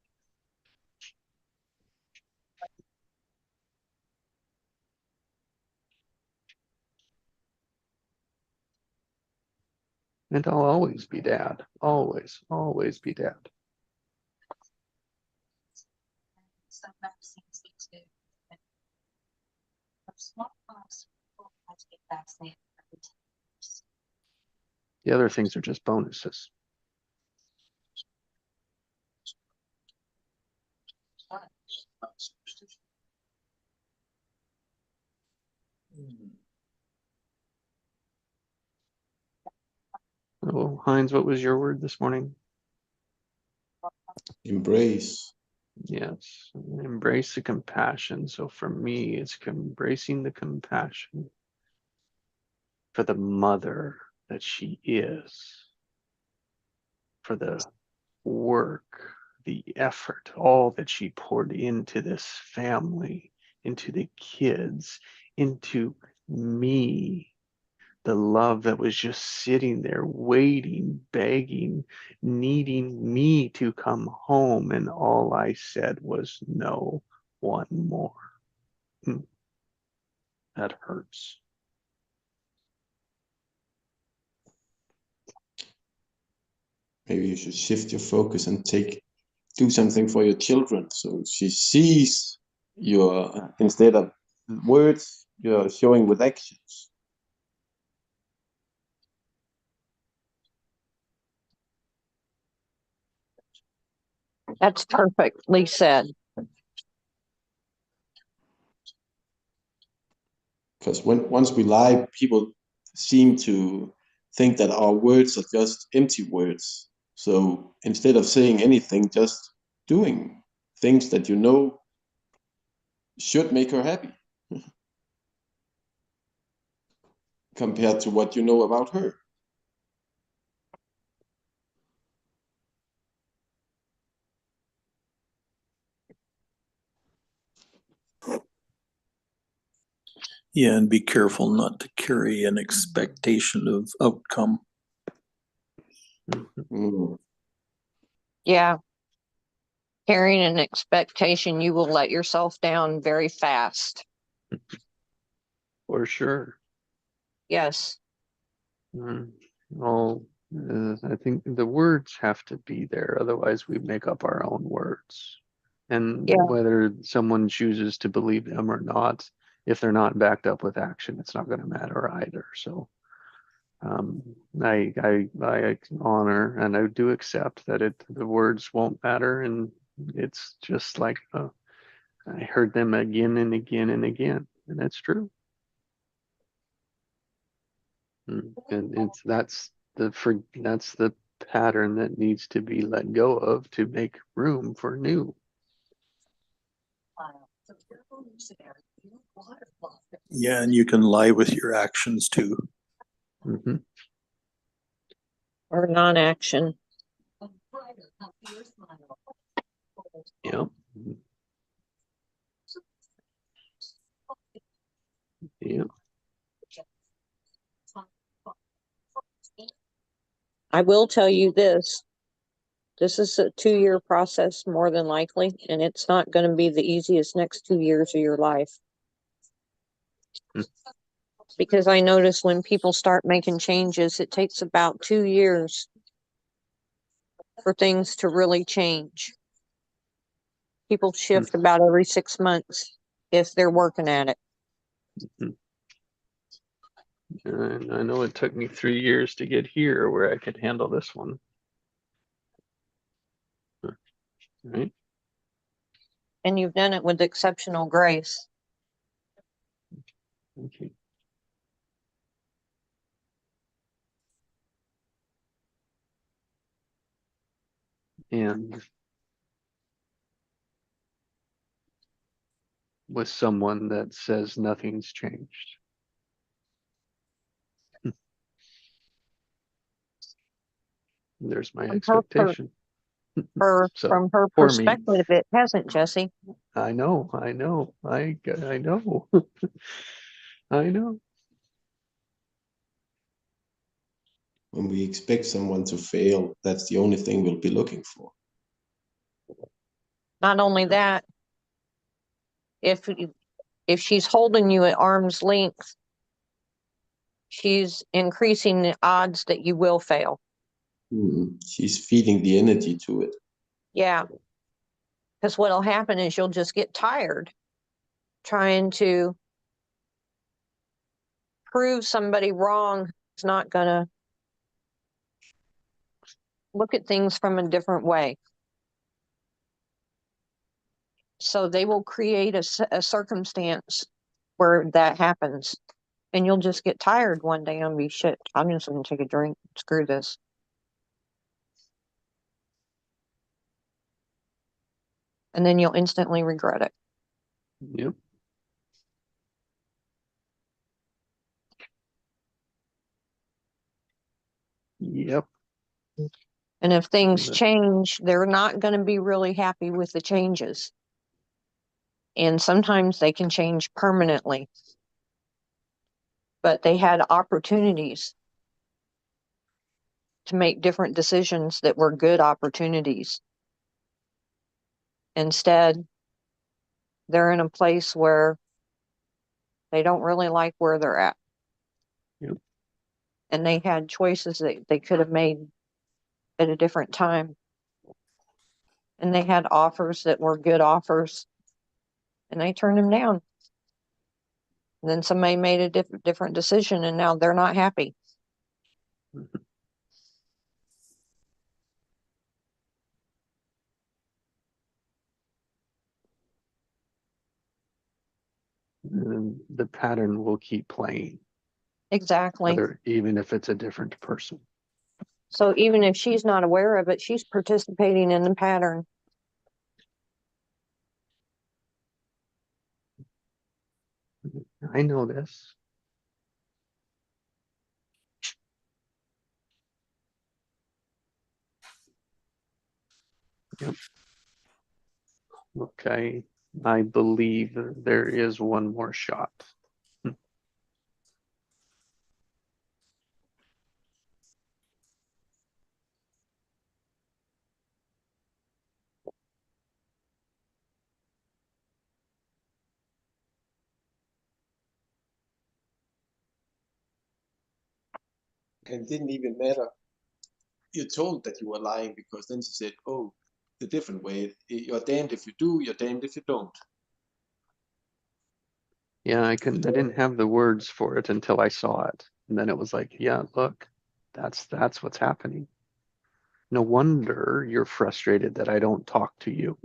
And I'll always be dad. Always, always be dad. The other things are just bonuses. Oh, Heinz, what was your word this morning? Embrace. Yes, embrace the compassion. So for me, it's embracing the compassion for the mother that she is, for the work, the effort, all that she poured into this family, into the kids, into me, the love that was just sitting there waiting, begging, needing me to come home. And all I said was, no, one more. That hurts. Maybe you should shift your focus and do something for your children. So she sees your, instead of words, you're showing with actions. That's perfectly said. Because once we lie, people seem to think that our words are just empty words. So instead of saying anything, just doing things that you know should make her happy compared to what you know about her. Yeah, and be careful not to carry an expectation of outcome. Mm. Yeah. Carrying an expectation, you will let yourself down very fast. For sure. Yes. Well, I think the words have to be there. Otherwise, we make up our own words. And Yeah. whether someone chooses to believe them or not, if they're not backed up with action, it's not going to matter either. So I honor and I do accept that the words won't matter, and it's just like I heard them again and again and again, and that's true. And that's the pattern that needs to be let go of to make room for new. Yeah, and you can lie with your actions too. Mm-hmm. Or non-action. Yep. Yep. I will tell you this. This is a 2-year process more than likely, and it's not going to be the easiest next 2 years of your life. Because I notice when people start making changes, it takes about 2 years for things to really change. People shift about every 6 months if they're working at it. And I know it took me 3 years to get here where I could handle this one. Right? And you've done it with exceptional grace. Okay. And with someone that says nothing's changed. There's my expectation. So From her for me, perspective, it hasn't, Jesse. I know, I know, I know, I know. When we expect someone to fail, that's the only thing we'll be looking for. Not only that, if she's holding you at arm's length, she's increasing the odds that you will fail. She's feeding the energy to it. Yeah. Because what'll happen is you'll just get tired trying to prove somebody wrong who's not gonna look at things from a different way. So they will create a circumstance where that happens. And you'll just get tired one day and be shit. I'm just gonna take a drink. Screw this. and then you'll instantly regret it. Yep. Yep. And if things Yeah. change, they're not going to be really happy with the changes. And sometimes they can change permanently. But they had opportunities to make different decisions that were good opportunities. Instead, they're in a place where they don't really like where they're at. Yep. And they had choices that they could have made at a different time. And they had offers that were good offers, and they turned them down. And then somebody made a different decision, and now they're not happy. And the pattern will keep playing, Exactly. even if it's a different person. So even if she's not aware of it, she's participating in the pattern. I know this. Yep. Okay. I believe there is one more shot. And it didn't even matter. You told that you were lying because then she said, "Oh, the different way. You're damned if you do. You're damned if you don't." Yeah, I didn't have the words for it until I saw it. And then it was like, yeah, look, that's what's happening. No wonder you're frustrated that I don't talk to you.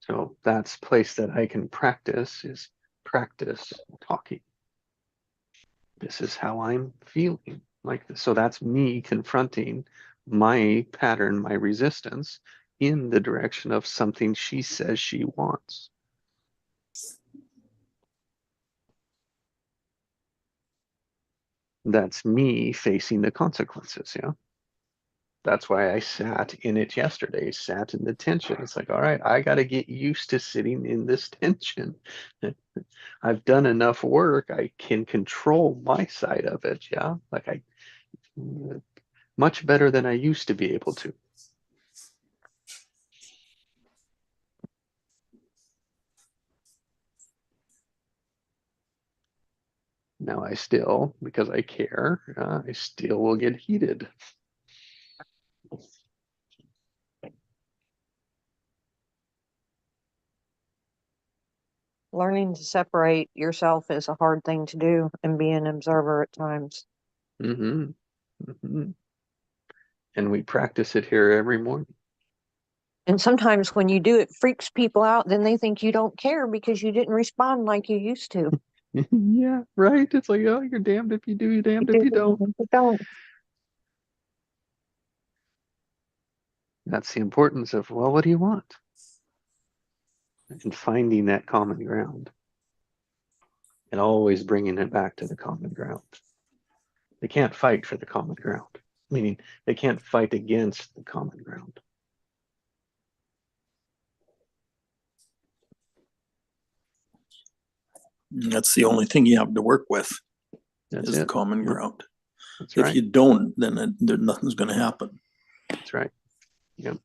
So that's a place that I can practice is practice talking. This is how I'm feeling. Like, so that's me confronting my pattern, my resistance in the direction of something she says she wants. That's me facing the consequences. Yeah. That's why I sat in it yesterday, sat in the tension. It's like, all right, I got to get used to sitting in this tension. I've done enough work. I can control my side of it. Yeah. Like much better than I used to be able to. Now I still, because I care, I still will get heated. Learning to separate yourself is a hard thing to do and be an observer at times. Mm-hmm. Mm-hmm. And we practice it here every morning. And sometimes when you do, it freaks people out. Then they think you don't care because you didn't respond like you used to. Yeah, right. It's like, oh, you're damned if you do, you're damned if you don't. Don't. That's the importance of, well, what do you want? And finding that common ground. And always bringing it back to the common ground. They can't fight for the common ground, meaning they can't fight against the common ground. That's the only thing you have to work with That's is the it. common Yep. ground. That's If right. you don't, then nothing's going to happen. That's right. Yep.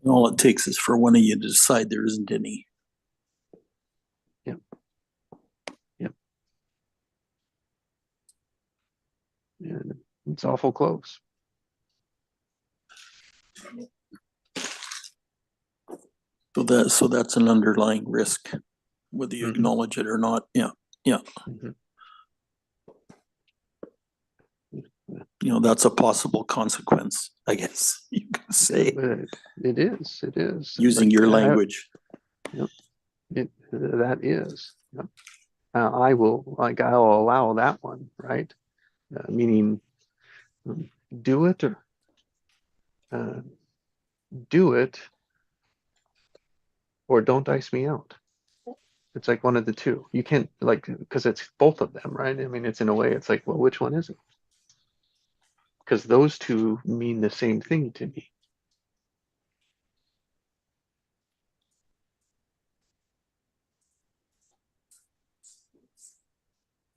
And all it takes is for one of you to decide there isn't any. Yep. Yep. And it's awful close. So that's an underlying risk, whether you Mhm. acknowledge it or not. Yeah. Yeah. Mhm. You know, that's a possible consequence, I guess you could say, But it is. using Like, your language. That is. Yep. I'll allow that one, right? Meaning, do it or uh, do it or don't ice me out. It's like one of the two. You can't like because it's both of them, right? I mean, it's in a way, it's like, well, which one is it? Because those two mean the same thing to me.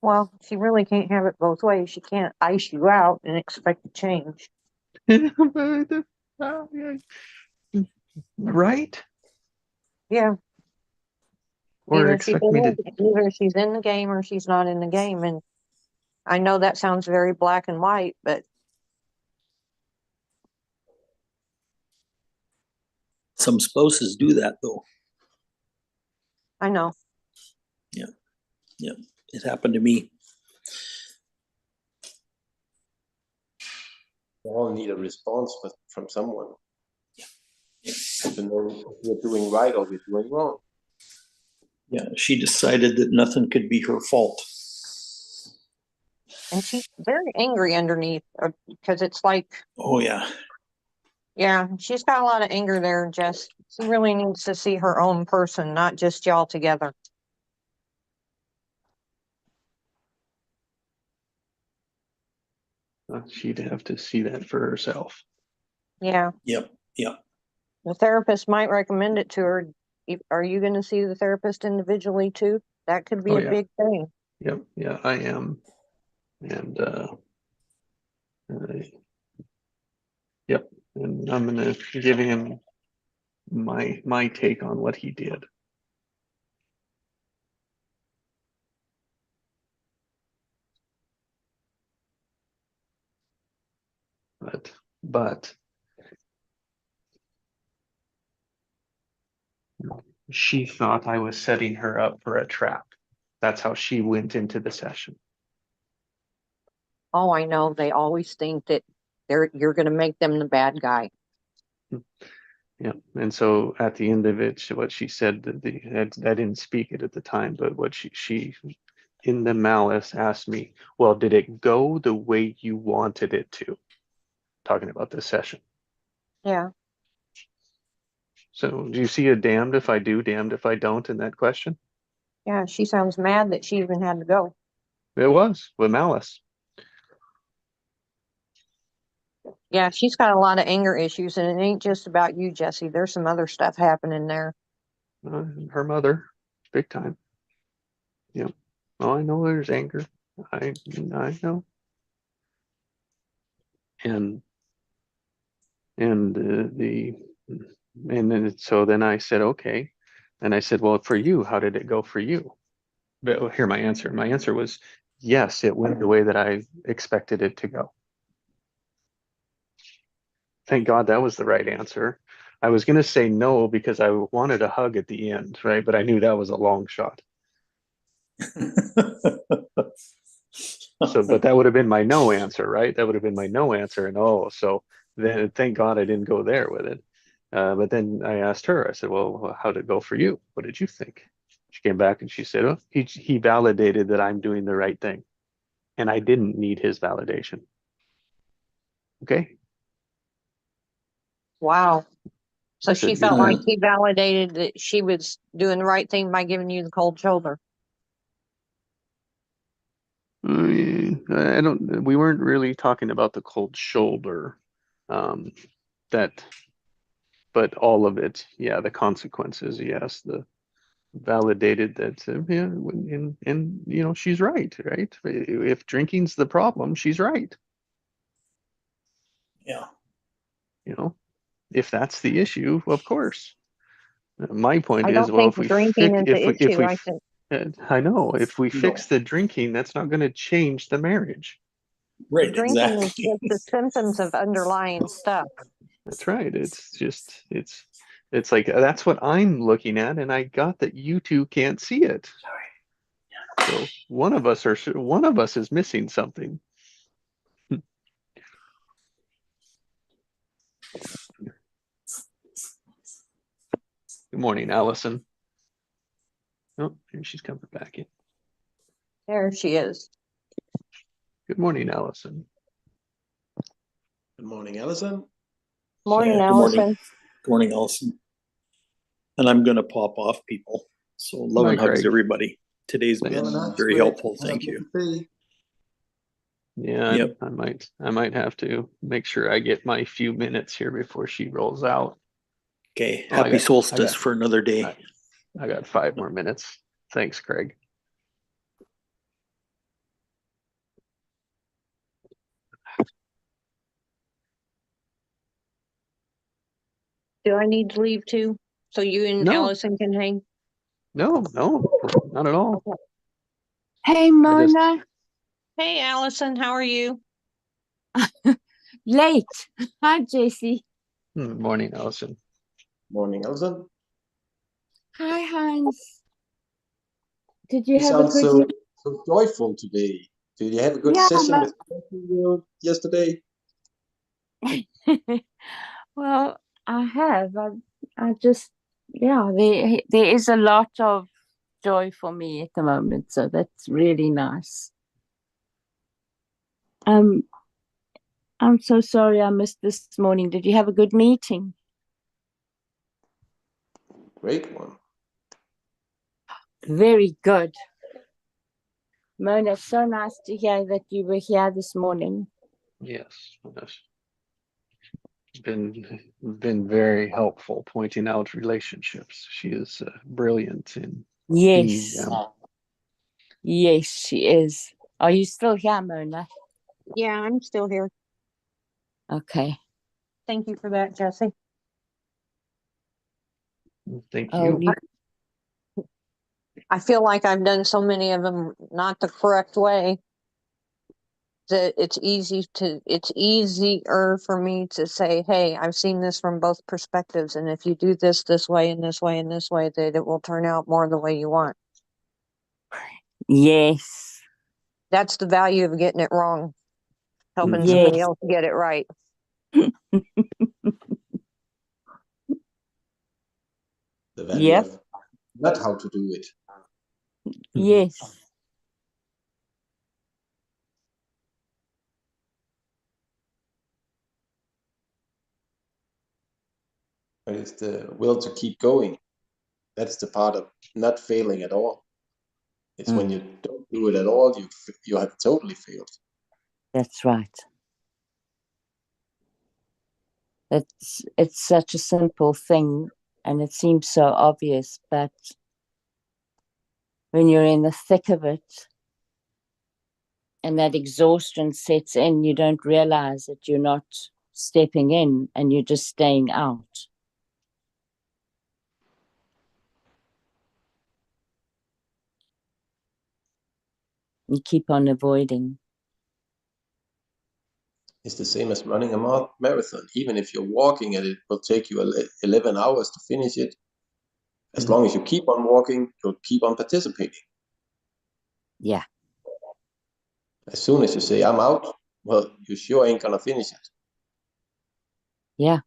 Well, she really can't have it both ways. She can't ice you out and expect to change. But, yeah. Right? Yeah, Or expect me to. either she's in the game or she's not in the game. And I know that sounds very black and white, but Some spouses do that though. I know. Yeah, it happened to me. We all need a response from someone. To know if we're doing right or we're doing wrong. Yeah, she decided that nothing could be her fault. And she's very angry underneath because it's like, Oh yeah. yeah, she's got a lot of anger there, Jess. She really needs to see her own person, not just y'all together. She'd have to see that for herself. Yeah. Yep. The therapist might recommend it to her. Are you going to see the therapist individually too? That could be Oh, a yeah. big thing. Yep. Yeah, I am. And yep. And I'm gonna give him my take on what he did. But she thought I was setting her up for a trap. That's how she went into the session. Oh, I know. They always think that you're going to make them the bad guy. Yeah. And so at the end of it, what she said, I didn't speak it at the time, but what she in the malice asked me, well, did it go the way you wanted it to? Talking about this session. Yeah. So do you see a damned if I do, damned if I don't in that question? Yeah. She sounds mad that she even had to go. It was with malice. Yeah. She's got a lot of anger issues, and it ain't just about you, Jesse. There's some other stuff happening there. Her mother, big time. Yeah. Oh, I know there's anger. I know. And then so then I said, okay. And I said, well, for you, how did it go for you? But here, my answer. My answer was, yes, it went the way that I expected it to go. Thank God that was the right answer. I was going to say no because I wanted a hug at the end, right? But I knew that was a long shot. So, but that would have been my no answer, right? That would have been my no answer. And so then thank God I didn't go there with it. But then I asked her, I said, well, how did it go for you? What did you think? She came back and she said, oh, he validated that I'm doing the right thing. And I didn't need his validation. Okay. Wow. So I she said, felt Yeah. like he validated that she was doing the right thing by giving you the cold shoulder. we weren't really talking about the cold shoulder. But all of it, yeah, the consequences, yes, the validated that, yeah, and she's right? If drinking's the problem, she's right. Yeah. If that's the issue, of course. My point I is, don't well, think drinking is the issue. I think I know if we No. fix the drinking, that's not going to change the marriage. Right. drinking is Exactly. just the symptoms of underlying stuff. That's right. It's like that's what I'm looking at, and I got that you two can't see it. So one of us is missing something. Good morning, Allison. Oh, here she's coming back in. There she is. Good morning, Allison. Good morning, Allison. Morning, Yeah, good morning. Allison. Good morning, Allison. And I'm gonna pop off, people. So love and Hi, hugs, Greg. everybody. Today's Thanks. been very helpful. Thank you. Yeah, Yep. I might have to make sure I get my few minutes here before she rolls out. Okay, Oh, I happy got- solstice for another day. I got 5 more minutes. Thanks, Craig. Do I need to leave too? So you and No. Allison can hang? No, not at all. Hey, I just- Mona. Hey, Allison, how are you? Late. Hi, Jesse. Morning, Allison. Morning, Allison. Hi, Hans. Did you You have a sound good so joyful today. Did you have a good Yeah, session but- with yesterday? Well, I have. I just, yeah, there is a lot of joy for me at the moment, so that's really nice. I'm so sorry I missed this morning. Did you have a good meeting? Great one. Very good. Mona, it's so nice to hear that you were here this morning. Yes. Been very helpful pointing out relationships. She is brilliant in seeing Yes. them. Yes, she is. Are you still here, Mona? Yeah, I'm still here. Okay. Thank you for that, Jesse. Thank Oh, you. I feel like I've done so many of them not the correct way that it's easier for me to say, hey, I've seen this from both perspectives. And if you do this way and this way and this way, that it will turn out more the way you want. yes. That's the value of getting it wrong, helping Mhm. somebody Yes. else get it right. The value Yep. of not how to do it. Yes. But it's the will to keep going. That's the part of not failing at all. It's when you don't do it at all, you have totally failed. That's right. It's such a simple thing and it seems so obvious, but when you're in the thick of it and that exhaustion sets in, you don't realize that you're not stepping in and you're just staying out. You keep on avoiding. It's the same as running a marathon. Even if you're walking and it will take you 11 hours to finish it, as long as you keep on walking, you'll keep on participating. Yeah. As soon as you say, I'm out, well, you sure ain't gonna finish it. Yeah.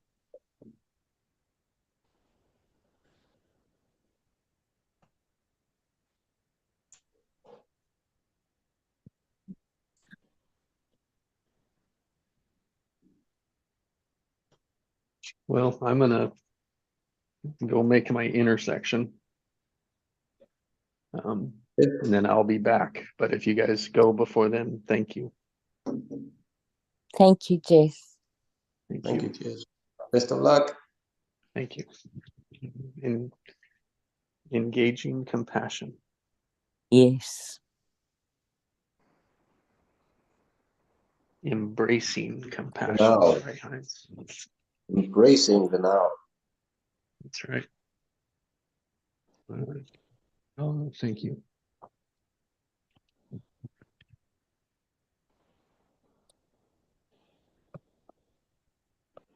Well, I'm gonna go make my intersection. And then I'll be back. But if you guys go before then, thank you. Thank you, Jess. Thank you, Jess. Best of luck. Thank you. In engaging compassion. Yes. Embracing compassion. Now. Right, Heinz? Embracing the now. That's right. Oh, thank you.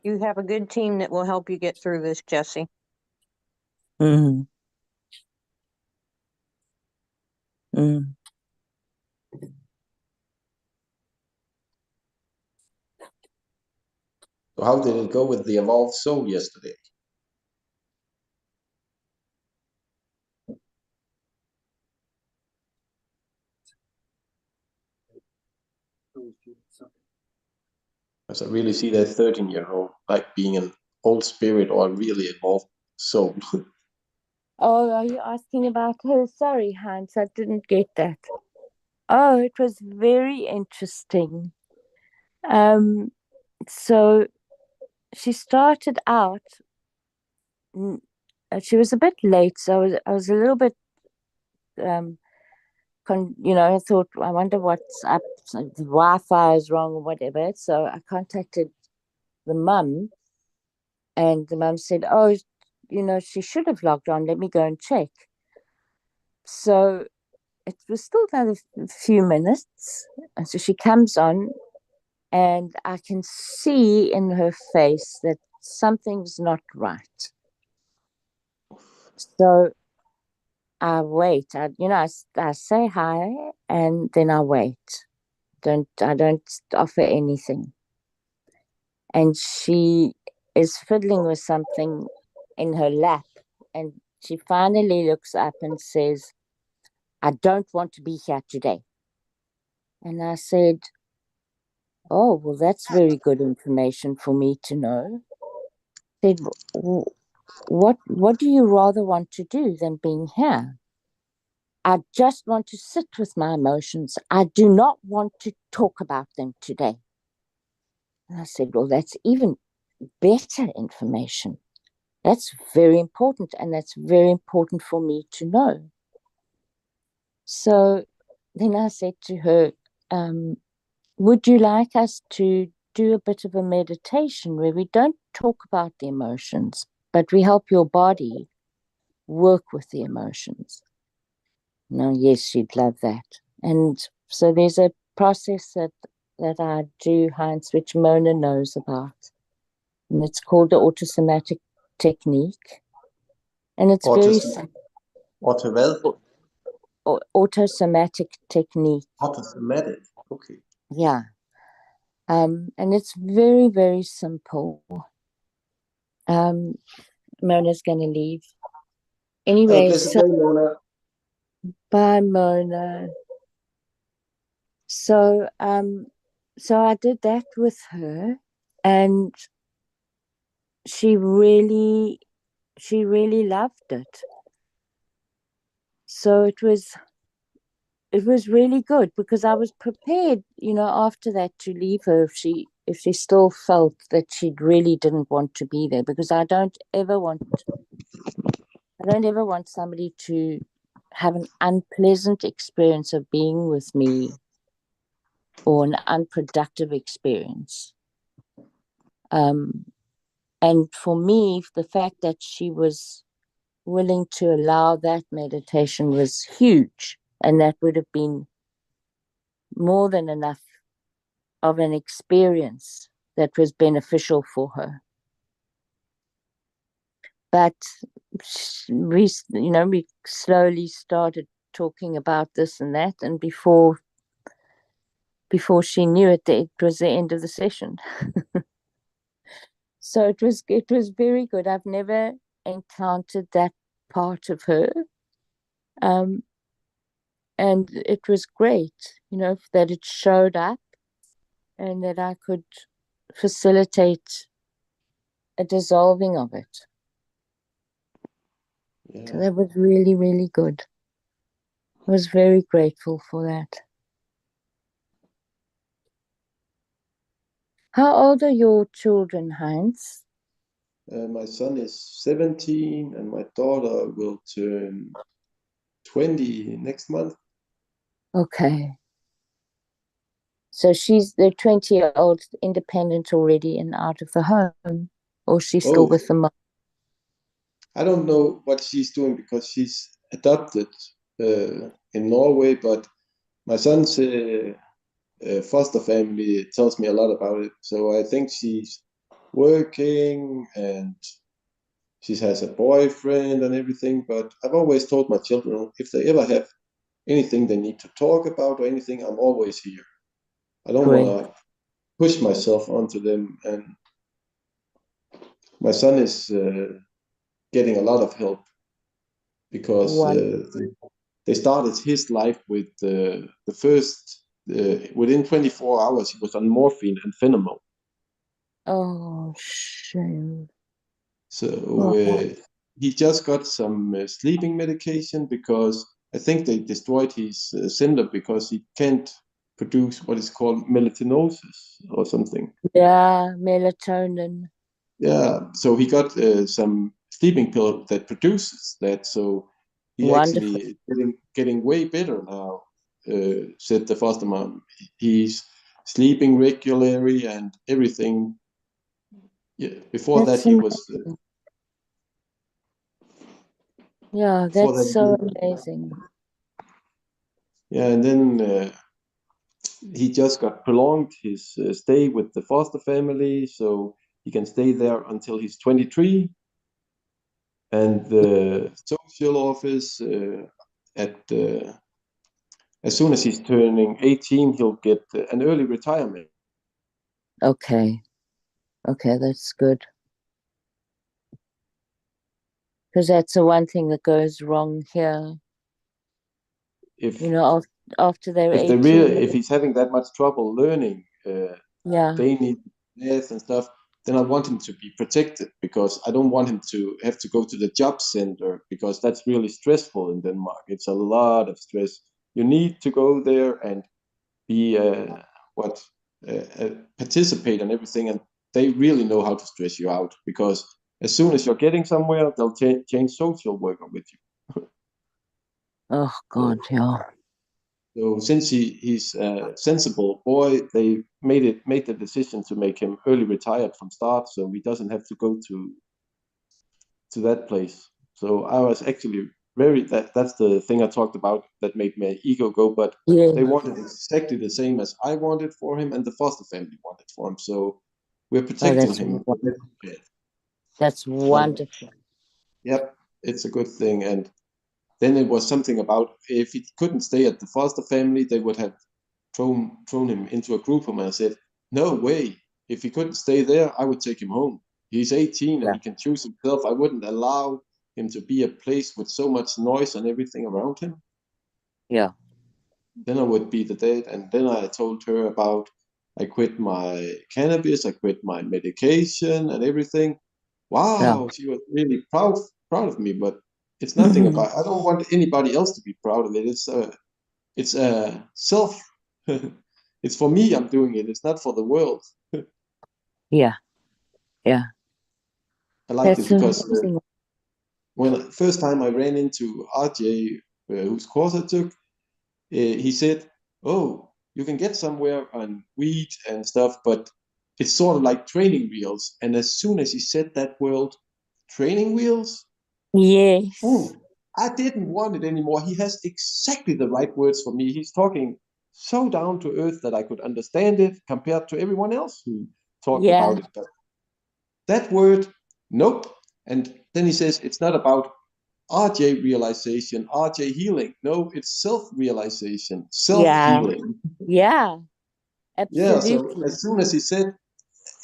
You have a good team that will help you get through this, Jesse. Mm. Mm. So how did it go with the evolved soul yesterday? Because I really see that 13-year-old like being an old spirit or a really evolved soul. Oh, are you asking about her? Sorry, Hans, I didn't get that. Oh, it was very interesting. So she started out. She was a bit late, so I was a little bit I thought, I wonder what's up. So the Wi-Fi is wrong or whatever. So I contacted the mum, and the mum said, "Oh, she should have logged on. Let me go and check." So it was still another few minutes, and so she comes on, and I can see in her face that something's not right. So I wait. I say hi, and then I wait. I don't offer anything. And she is fiddling with something in her lap, and she finally looks up and says, "I don't want to be here today." And I said, "Oh, well, that's very good information for me to know." I said, what do you rather want to do than being here?" "I just want to sit with my emotions. I do not want to talk about them today." And I said, "Well, that's even better information. That's very important, and that's very important for me to know." So then I said to her, would you like us to do a bit of a meditation where we don't talk about the emotions, but we help your body work with the emotions? No, yes, she'd love that. And so there's a process that I do, Heinz, which Mona knows about. And it's called the autosomatic technique. And it's very simple. Autosomatic technique. Autosomatic. Okay. Yeah. And it's very, very simple. Mona's going to leave. Anyway, so Mona. bye, Mona. So I did that with her, and she really loved it. So it was really good, because I was prepared, after that, to leave her if she still felt that she really didn't want to be there, because I don't ever want somebody to have an unpleasant experience of being with me, or an unproductive experience. And for me, the fact that she was willing to allow that meditation was huge, and that would have been more than enough of an experience that was beneficial for her. But we slowly started talking about this and that, and before she knew it, it was the end of the session. So it was very good. I've never encountered that part of her. And it was great, that it showed up, and that I could facilitate a dissolving of it. Yeah. So that was really, really good. I was very grateful for that. How old are your children, Heinz? My son is 17 and my daughter will turn 20 next month. Okay. So they're 20-year-old, independent already and out of the home, or she's still with the mom? I don't know what she's doing because she's adopted in Norway, but my son's foster family tells me a lot about it. So I think she's working and she has a boyfriend and everything. But I've always told my children, if they ever have anything they need to talk about or anything, I'm always here. I don't want to push myself onto them. And my son is getting a lot of help because One. they started his life with the first within 24 hours he was on morphine and Phenomone. Oh, shame. So Oh, he just got some sleeping medication because I think they destroyed his cinder because he can't produce what is called melatinosis or something. yeah, melatonin. Yeah, so he got some sleeping pill that produces that. So he actually Wonderful. is getting way better now. Said the foster mom. He's sleeping regularly and everything. Yeah, before that That's he was. amazing. Yeah, Before that's so that, amazing. yeah, and then he just got prolonged his stay with the foster family, so he can stay there until he's 23. And the social office at as soon as he's turning 18, he'll get an early retirement. Okay. Okay, that's good. Because that's the one thing that goes wrong here. If You know, after they're if 18. if he's having that much trouble learning Yeah, Danish math and stuff, then I want him to be protected because I don't want him to have to go to the job center because that's really stressful in Denmark. It's a lot of stress. You need to go there and be what participate and everything, and they really know how to stress you out because as soon as you're getting somewhere, they'll change social worker with you. oh God, So, yeah. so since he's a sensible boy, they made the decision to make him early retired from start, so he doesn't have to go to that place. So I was actually that's the thing I talked about that made my ego go, but Yeah. they wanted exactly the same as I wanted for him and the foster family wanted for him. So we're Oh, protecting him. that's So wonderful. yep, it's a good thing. And then it was something about if he couldn't stay at the foster family, they would have thrown him into a group home. And I said, no way. If he couldn't stay there, I would take him home. He's 18 and Yeah, he can choose himself. I wouldn't allow him to be a place with so much noise and everything around him. yeah. Then I would be the dad. And then I told her about I quit my cannabis, I quit my medication and everything. Yeah. Wow, she was really proud of me, but it's nothing about I don't want anybody else to be proud of it. It's self it's for me I'm doing it. It's not for the world. Yeah, yeah. I liked it That's because amazing. when first time I ran into RJ, whose course I took, he said, "Oh, you can get somewhere on weed and stuff, but it's sort of like training wheels." And as soon as he said that word, training wheels, Yes. oh, I didn't want it anymore. He has exactly the right words for me. He's talking so down to earth that I could understand it compared to everyone else who talked Yeah, about it. But that word, nope. And then he says it's not about RJ realization, RJ healing. No, it's self realization, self yeah, healing. yeah. Yeah, so Absolutely. as soon as he said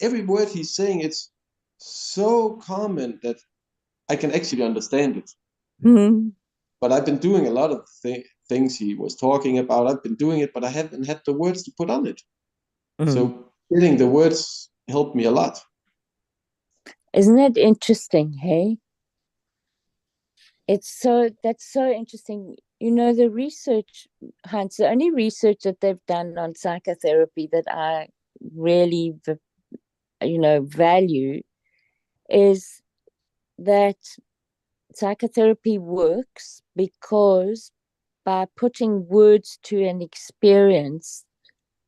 every word he's saying, it's so common that I can actually understand it. Mhm. But I've been doing a lot of things he was talking about. I've been doing it, but I haven't had the words to put on it. Mhm. So getting the words helped me a lot. Isn't that interesting? Hey, that's so interesting. You know, the research, Hans, the only research that they've done on psychotherapy that I really, value is that psychotherapy works because by putting words to an experience,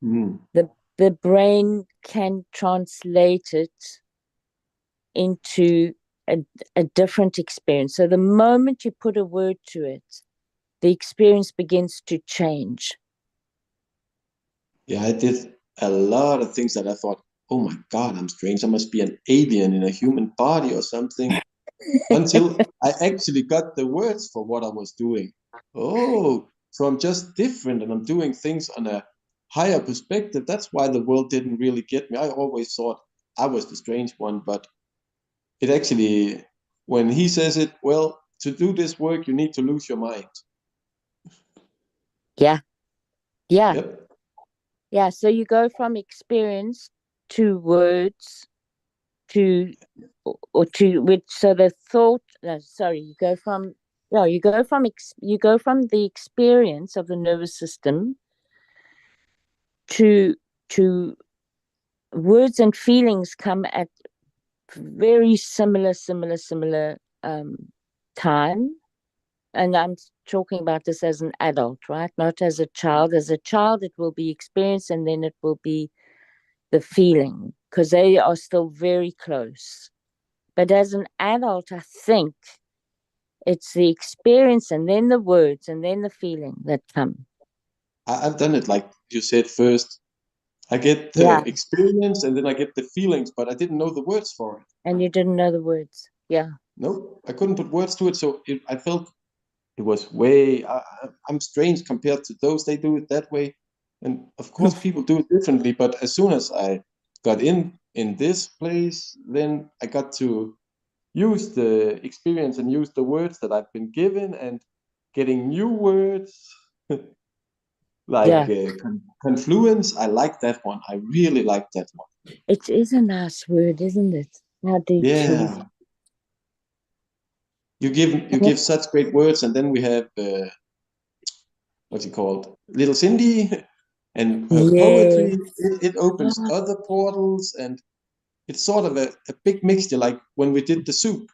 Mm. the brain can translate it into a different experience. So the moment you put a word to it, the experience begins to change. Yeah, I did a lot of things that I thought, oh my God, I'm strange. I must be an alien in a human body or something. Until I actually got the words for what I was doing. Oh, so I'm just different and I'm doing things on a higher perspective. That's why the world didn't really get me. I always thought I was the strange one, but it actually, when he says it, well, to do this work, you need to lose your mind. Yeah. Yeah. Yep. Yeah. So you go from experience to words to or to which so the thought sorry you go from you go from the experience of the nervous system to words and feelings come at very similar time. And I'm talking about this as an adult, right? Not as a child. As a child, it will be experience and then it will be the feeling because they are still very close. But as an adult, I think it's the experience and then the words and then the feeling that come. I've done it like you said first. I get Yeah. the experience and then I get the feelings, but I didn't know the words for it. And you didn't know the words. Yeah. No, I couldn't put words to it. So I felt it was way, I'm strange compared to those. They do it that way. And of course, people do it differently. But as soon as I got in this place, then I got to use the experience and use the words that I've been given and getting new words like Yeah. confluence. I like that one. I really like that one. It is a nice word, isn't it? How do you choose? Yeah. You give such great words, and then we have what's it called, Little Cindy, and her Yes. poetry. It opens other portals, and it's sort of a big mixture, like when we did the soup.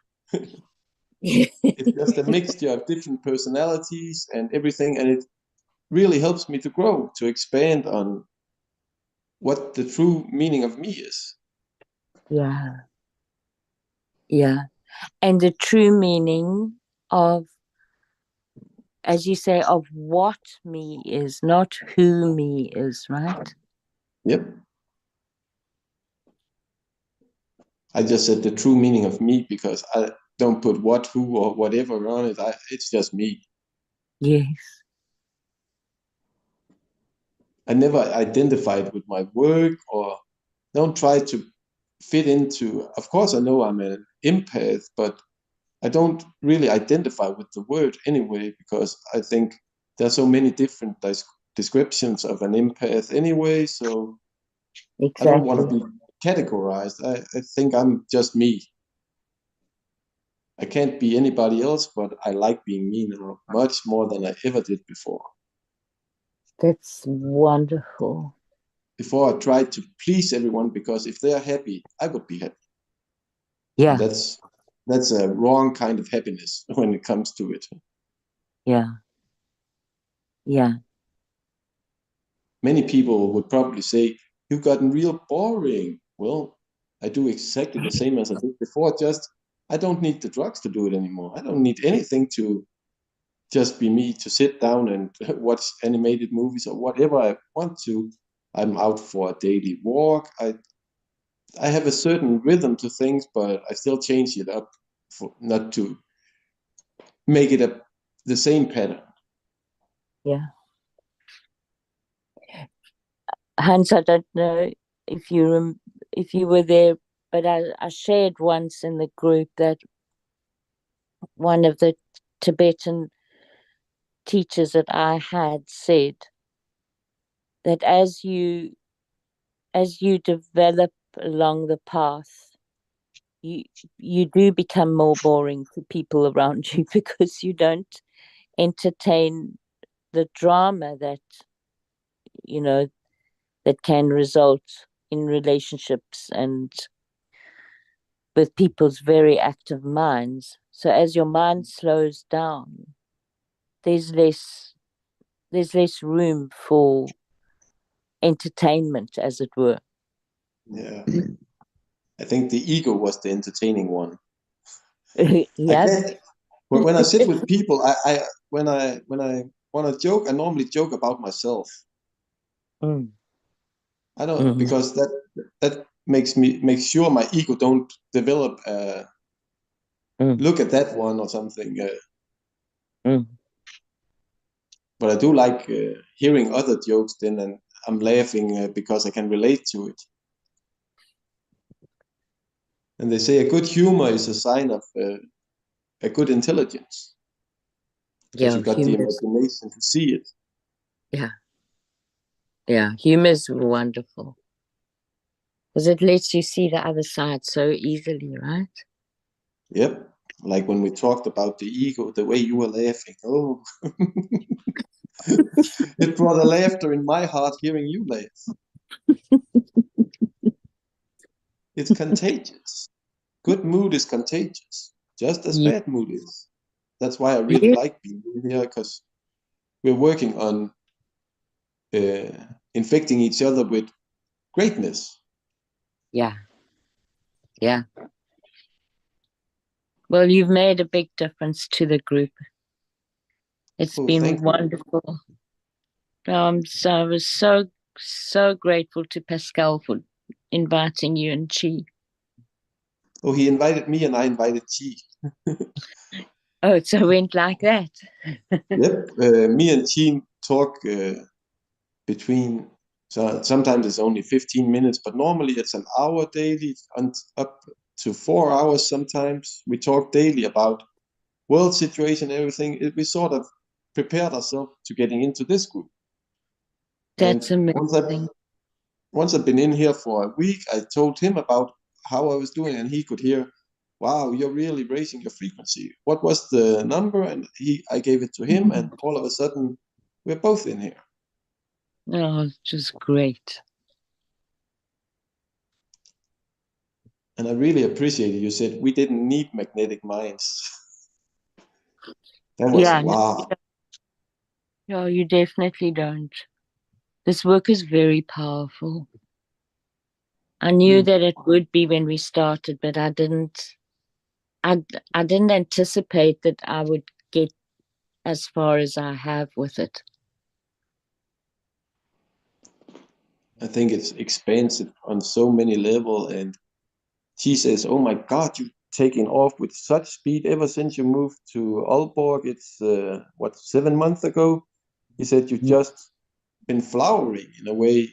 It's just a mixture of different personalities and everything, and it really helps me to grow, to expand on what the true meaning of me is. Yeah. Yeah. And the true meaning of, as you say, of what me is, not who me is, right? Yep. I just said the true meaning of me because I don't put what, who, or whatever on it. It's just me. Yes. I never identified with my work or don't try to fit into. Of course, I know I'm an empath, but I don't really identify with the word anyway because I think there are so many different descriptions of an empath anyway. So I don't want to Exactly. be categorized. I think I'm just me. I can't be anybody else, but I like being me now much more than I ever did before. That's wonderful. Before I tried to please everyone because if they are happy, I would be happy. And Yeah. that's a wrong kind of happiness when it comes to it. Yeah. Yeah. Many people would probably say, you've gotten real boring. Well, I do exactly the same as I did before, just I don't need the drugs to do it anymore. I don't need anything to just be me, to sit down and watch animated movies or whatever I want to. I'm out for a daily walk. I have a certain rhythm to things, but I still change it up for not to make it the same pattern. Yeah. Hans, I don't know if if you were there, but I shared once in the group that one of the Tibetan teachers that I had said that as you develop along the path, you do become more boring to people around you because you don't entertain the drama that you know that can result in relationships and with people's very active minds. So as your mind slows down, there's less room for entertainment, as it were. Yeah. I think the ego was the entertaining one. I Yeah. can't. When I sit with people, I when I want to joke, I normally joke about myself. Mm. I don't Mm. because that makes sure my ego don't develop. Mm. Look at that one or something. Mm. But I do like hearing other jokes then, and I'm laughing because I can relate to it. And they say a good humor is a sign of a good intelligence, because Yeah, you got the humor's imagination to see it. humor's wonderful. Because it lets you see the other side so easily, right? Yep. Like when we talked about the ego, the way you were laughing. Oh, it brought a laughter in my heart hearing you laugh. It's contagious. Good mood is contagious, just as Yeah. bad mood is. That's why I really Yeah. like being here, because we're working on infecting each other with greatness. Yeah. Yeah. Well, you've made a big difference to the group. It's Oh, been thank you. wonderful. So I was so grateful to Pascal for inviting you and Chi. Oh, he invited me and I invited Chi. Oh, so it went like that. Yep. Me and Chi talk between, so sometimes it's only 15 minutes, but normally it's an hour daily and up to 4 hours sometimes. We talk daily about world situation, everything. We sort of prepared ourselves to getting into this group. That's And amazing. once I've been in here for a week, I told him about how I was doing, and he could hear, wow, you're really raising your frequency. What was the number? And I gave it to him, and all of a sudden, we're both in here. Oh, just great. And I really appreciate it. You said we didn't need magnetic minds. That was Yeah, wow. no, you definitely don't. This work is very powerful. I knew that it would be when we started, but I didn't anticipate that I would get as far as I have with it. I think it's expansive on so many levels. And she says, oh my God, you've taken off with such speed ever since you moved to Aalborg. It's, 7 months ago? He said, you've just been flowering in a way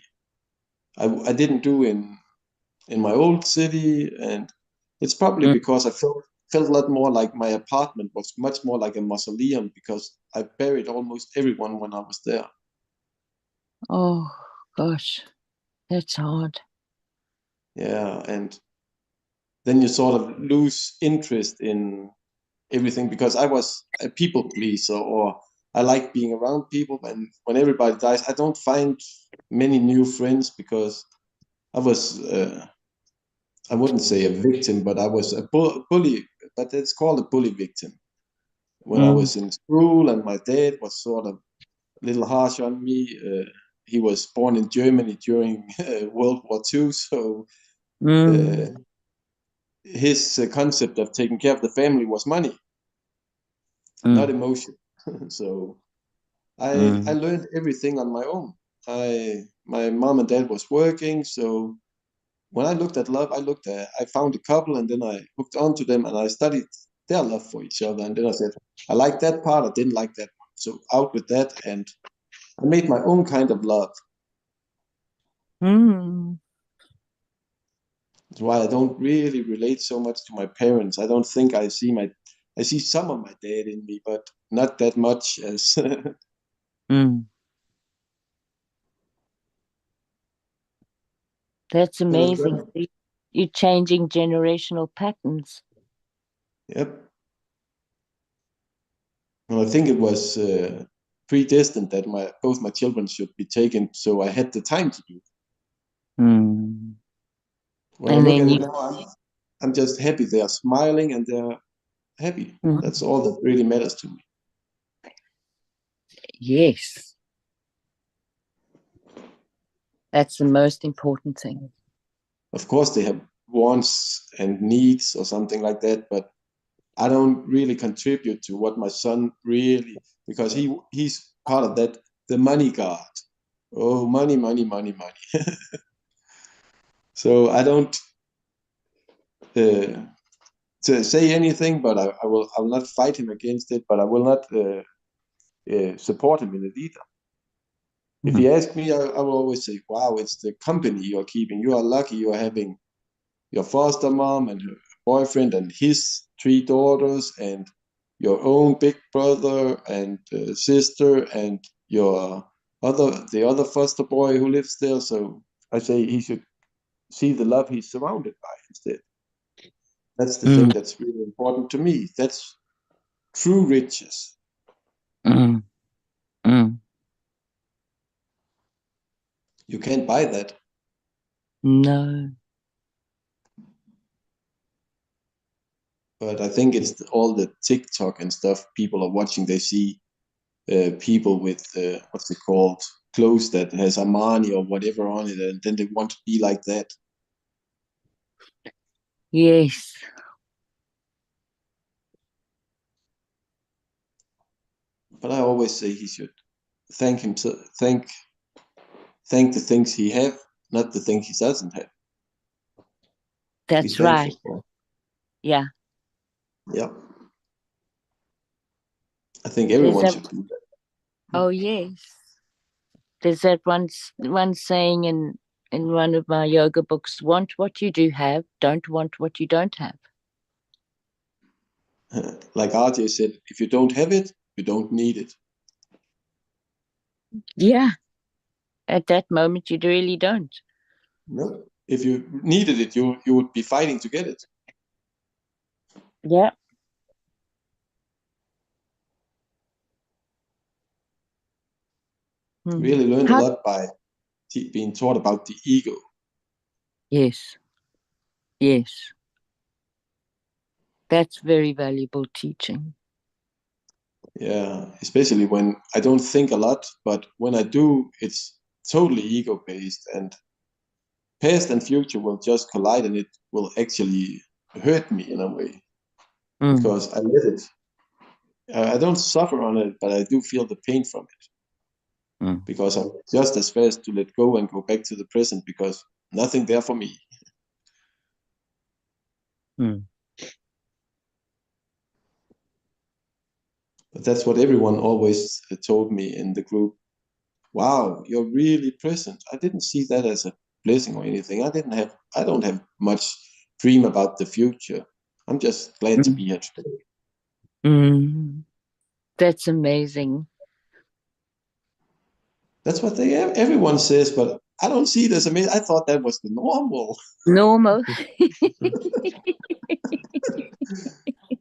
I didn't do in my old city. And it's probably because I felt a lot more like my apartment was much more like a mausoleum, because I buried almost everyone when I was there. Oh, gosh, that's hard. Yeah, and then you sort of lose interest in everything, because I was a people pleaser, or I like being around people. And when everybody dies, I don't find many new friends, because I was, I wouldn't say a victim, but I was a bully, but it's called a bully victim. When I was in school, and my dad was sort of a little harsh on me. He was born in Germany during World War II, so his concept of taking care of the family was money, not emotion. So I learned everything on my own. My mom and dad was working, so when I looked at love, I found a couple, and then I hooked onto them, and I studied their love for each other. And then I said, I like that part, I didn't like that one. So out with that, and I made my own kind of love. That's why I don't really relate so much to my parents. I don't think I see some of my dad in me, but not that much as That's amazing. You're changing generational patterns. Yep. Well, I think it was predestined that both my children should be taken, so I had the time to do it. When I And look then at you, it now, I'm just happy they are smiling and they're happy. That's all that really matters to me. yes, that's the most important thing. Of course, they have wants and needs or something like that, but I don't really contribute to what my son really, because he's part of that, the money god. Oh, money, money, money, money. So I don't to say anything, but I will not fight him against it, but I will not support him in it either. If he asks me, I will always say, wow, it's the company you're keeping. You are lucky you are having your foster mom and her boyfriend and his 3 daughters and your own big brother and sister and the other foster boy who lives there. So I say he should see the love he's surrounded by instead. That's the thing that's really important to me. That's true riches. Mm. Mm. You can't buy that. No. But I think it's all the TikTok and stuff people are watching. They see people with what's it called, clothes that has Armani or whatever on it, and then they want to be like that. Yes. But I always say he should thank himself, thank the things he have, not the things he doesn't have. Be That's thankful right. for. Yeah. Yeah. I think There's everyone that. should do that. Oh yes. There's that one saying in one of my yoga books: want what you do have, don't want what you don't have. Like RJ said, if you don't have it, you don't need it. Yeah. At that moment, you really don't. No. If you needed it, you would be fighting to get it. Yeah. Really learned a How? lot by being taught about the ego. Yes. Yes. That's very valuable teaching. Yeah, especially when I don't think a lot, but when I do, it's totally ego based, and past and future will just collide, and it will actually hurt me in a way Mm. because I let it. I don't suffer on it, but I do feel the pain from it Mm. because I'm just as fast to let go and go back to the present because nothing there for me. Mm. But that's what everyone always told me in the group. Wow, you're really present. I didn't see that as a blessing or anything. I don't have much dream about the future. I'm just glad to be here today. Mm. That's amazing. That's what everyone says, but I don't see it as amazing. I thought that was the normal. Normal.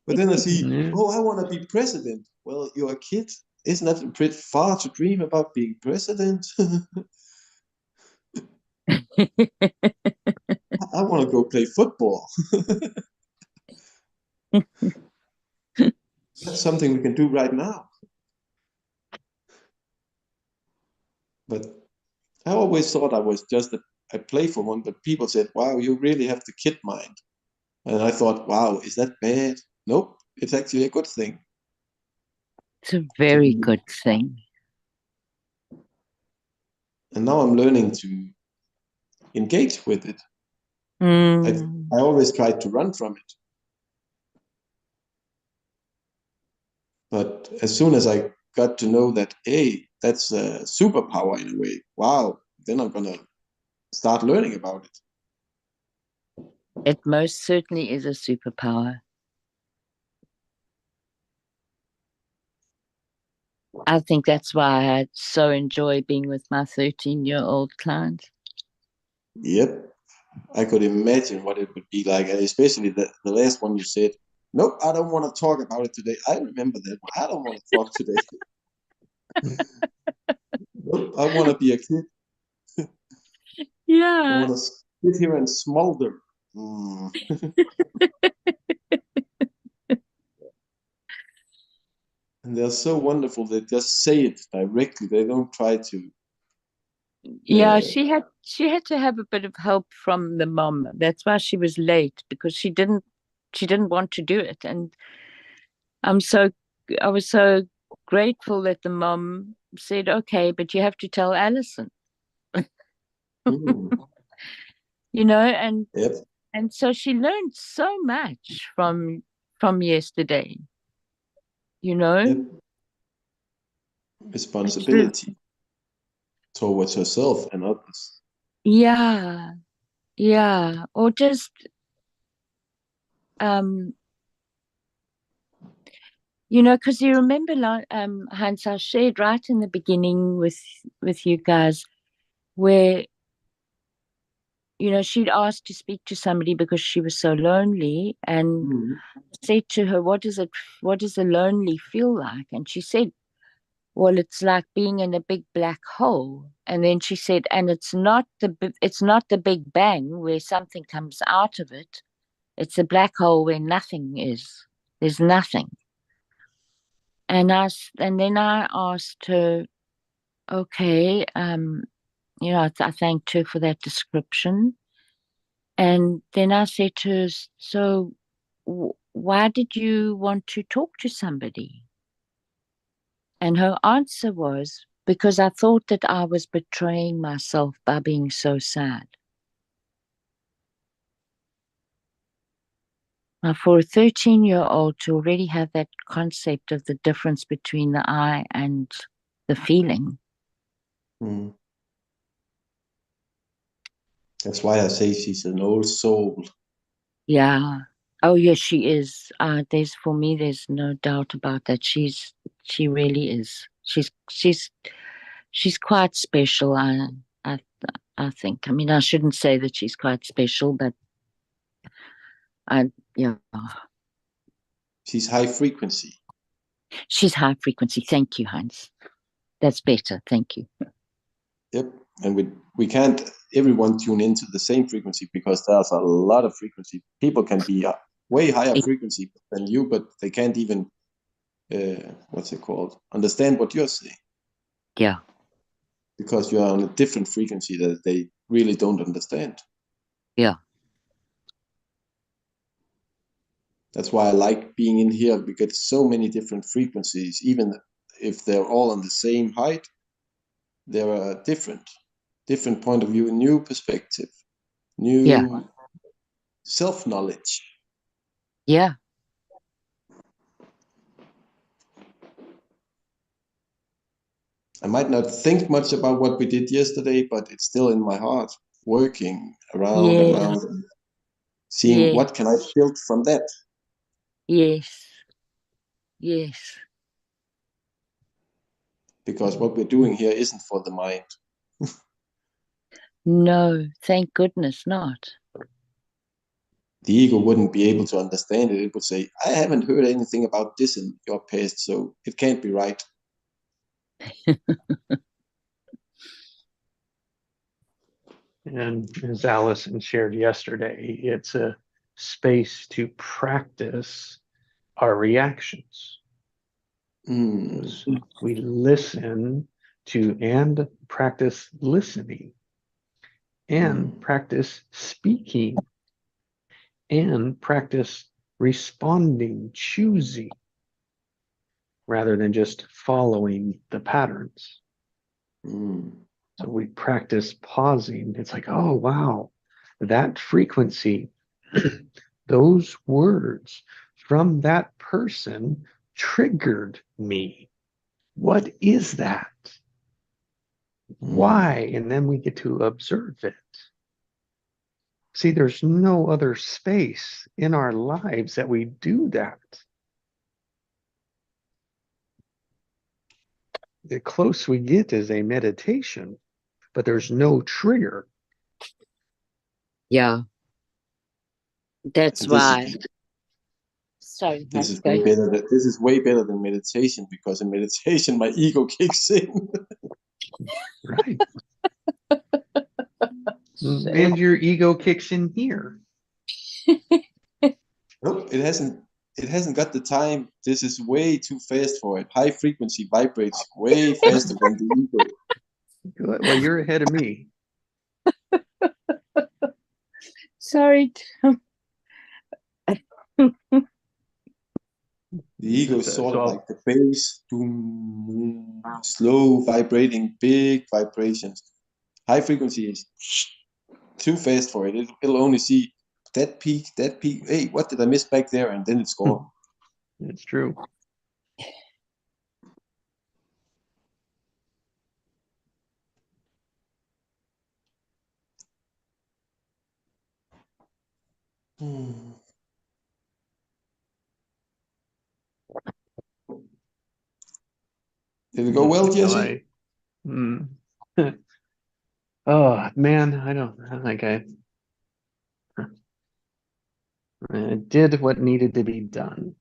But then I see, Yeah. oh, I want to be president. Well, you're a kid. Isn't that a bit far to dream about being president? I want to go play football. That's something we can do right now. But I always thought I was just a playful one, but people said, wow, you really have the kid mind. And I thought, wow, is that bad? Nope, it's actually a good thing. It's a very good thing. And now I'm learning to engage with it. Mm. I always tried to run from it. But as soon as I got to know that, hey, that's a superpower in a way, wow, then I'm going to start learning about it. It most certainly is a superpower. I think that's why I so enjoy being with my 13-year-old client. Yep. I could imagine what it would be like, and especially the last one you said, nope, I don't want to talk about it today. I remember that one. I don't want to talk today. Nope, I want to be a kid. I Yeah. want to sit here and smolder. Mm. And they're so wonderful. They just say it directly. They don't try to. Yeah, she had to have a bit of help from the mom. That's why she was late, because she didn't want to do it. And I was so grateful that the mom said, okay, but you have to tell Alison, Mm. and Yep. so she learned so much from yesterday, Yep. It's Responsibility towards herself and others. yeah, or just you know, because you remember, Hans, I shared right in the beginning with you guys where, you know, she'd asked to speak to somebody because she was so lonely, and Mhm. said to her, what does a lonely feel like? And she said, well, it's like being in a big black hole. And then she said, and it's not the Big Bang where something comes out of it. It's a black hole where nothing is. There's nothing. And then I asked her, okay, you know, I thanked her for that description. And then I said to her, so why did you want to talk to somebody? And her answer was, because I thought that I was betraying myself by being so sad. Now, for a 13-year-old to already have that concept of the difference between the I and the feeling. Mhm. That's why I say she's an old soul. Yeah. Oh, yes, she is. There's no doubt about that. She really is. She's quite special. I, I think. I mean, I shouldn't say that she's quite special, but yeah, She's high frequency. she's high frequency. Thank you, Hans. That's better. Thank you. Yep. And we can't everyone tune into the same frequency because there's a lot of frequency. People can be way higher frequency than you, but they can't even what's it called? Understand what you're saying Yeah. because you're on a different frequency that they really don't understand. Yeah. That's why I like being in here. We get so many different frequencies, even if they're all on the same height, they're different point of view, new perspective, Yeah. new self-knowledge. Yeah. I might not think much about what we did yesterday, but it's still in my heart, working around and Yes. around, and seeing Yes. what can I build from that. Yes. Yes. Because what we're doing here isn't for the mind. No, thank goodness not. The ego wouldn't be able to understand it. It would say, I haven't heard anything about this in your past, so it can't be right. And as Allison shared yesterday, it's a space to practice our reactions. We listen to and practice listening and practice speaking and practice responding, choosing, rather than just following the patterns. So we practice pausing. It's like, oh, wow, that frequency, those words from that person triggered me. What is that? Why? And then we get to observe it. See, there's no other space in our lives that we do that. The close we get is a meditation, but there's no trigger. Yeah. That's why. Sorry, This is way better. This is way better than meditation because in meditation my ego kicks in. Right. And your ego kicks in here. Nope, it hasn't got the time. This is way too fast for it. High frequency vibrates way faster than the ego. Good. Well, you're ahead of me. Sorry. The ego is sort of like the bass, doom, slow vibrating, big vibrations. High frequency is too fast for it. It'll only see that peak, that peak. Hey, what did I miss back there? And then it's gone. It's true. you go well, So Jesse? Hmm. Oh man, I think I did what needed to be done.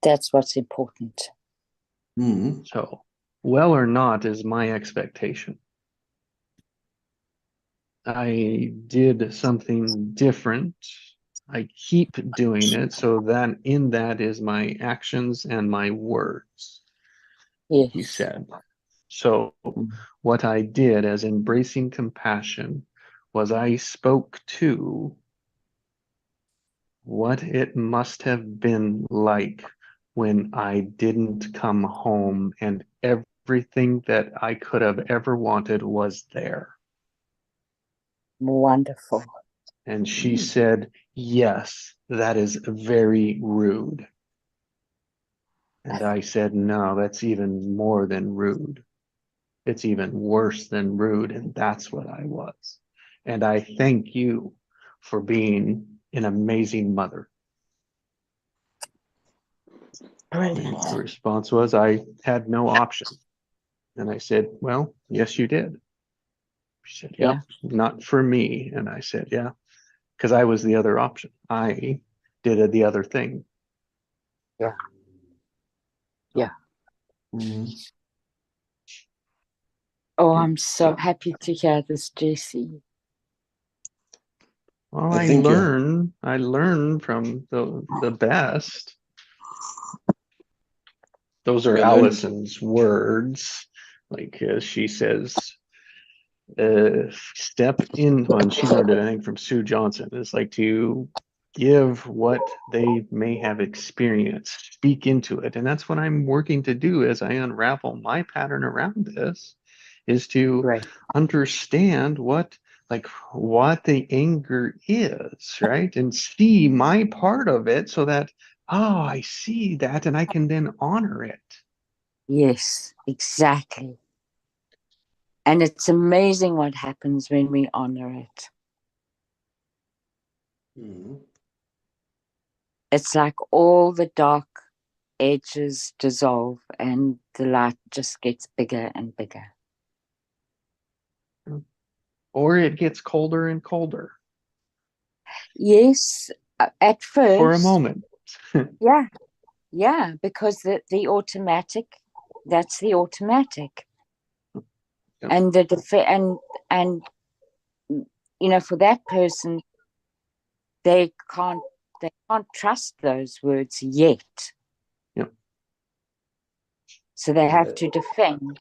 That's what's important. Hmm. So, well or not is my expectation. I did something different. I keep doing it, so that in that is my actions and my words, Yes. he said. So, what I did as embracing compassion was I spoke to what it must have been like when I didn't come home and everything that I could have ever wanted was there. Wonderful. And she said, yes, that is very rude. And I said, no, that's even more than rude. It's even worse than rude. And that's what I was. And I thank you for being an amazing mother. Brilliant. The response was, I had no option. And I said, well, yes, you did. She said, yep, not for me. And I said, yeah, because I was the other option. I did the other thing. Yeah. Yeah. Hmm. Oh, I'm so happy to hear this, Jesse. Well, I think you I learn from the best. Those are you're learning. Allison's words. Like she says, step in when she learned it, I think, from Sue Johnson. It's like to give what they may have experienced, speak into it. And that's what I'm working to do as I unravel my pattern around this, is to Right. understand what the anger is, right? And see my part of it so that, oh, I see that and I can then honor it. Yes, exactly. And it's amazing what happens when we honor it. Hmm. It's like all the dark edges dissolve and the light just gets bigger and bigger. Or it gets colder and colder Yes, at first. for a moment. Yeah, yeah, because the automatic, that's the automatic. Yep. And and you know, for that person, they can't trust those words yet. Yep. So they have to defend.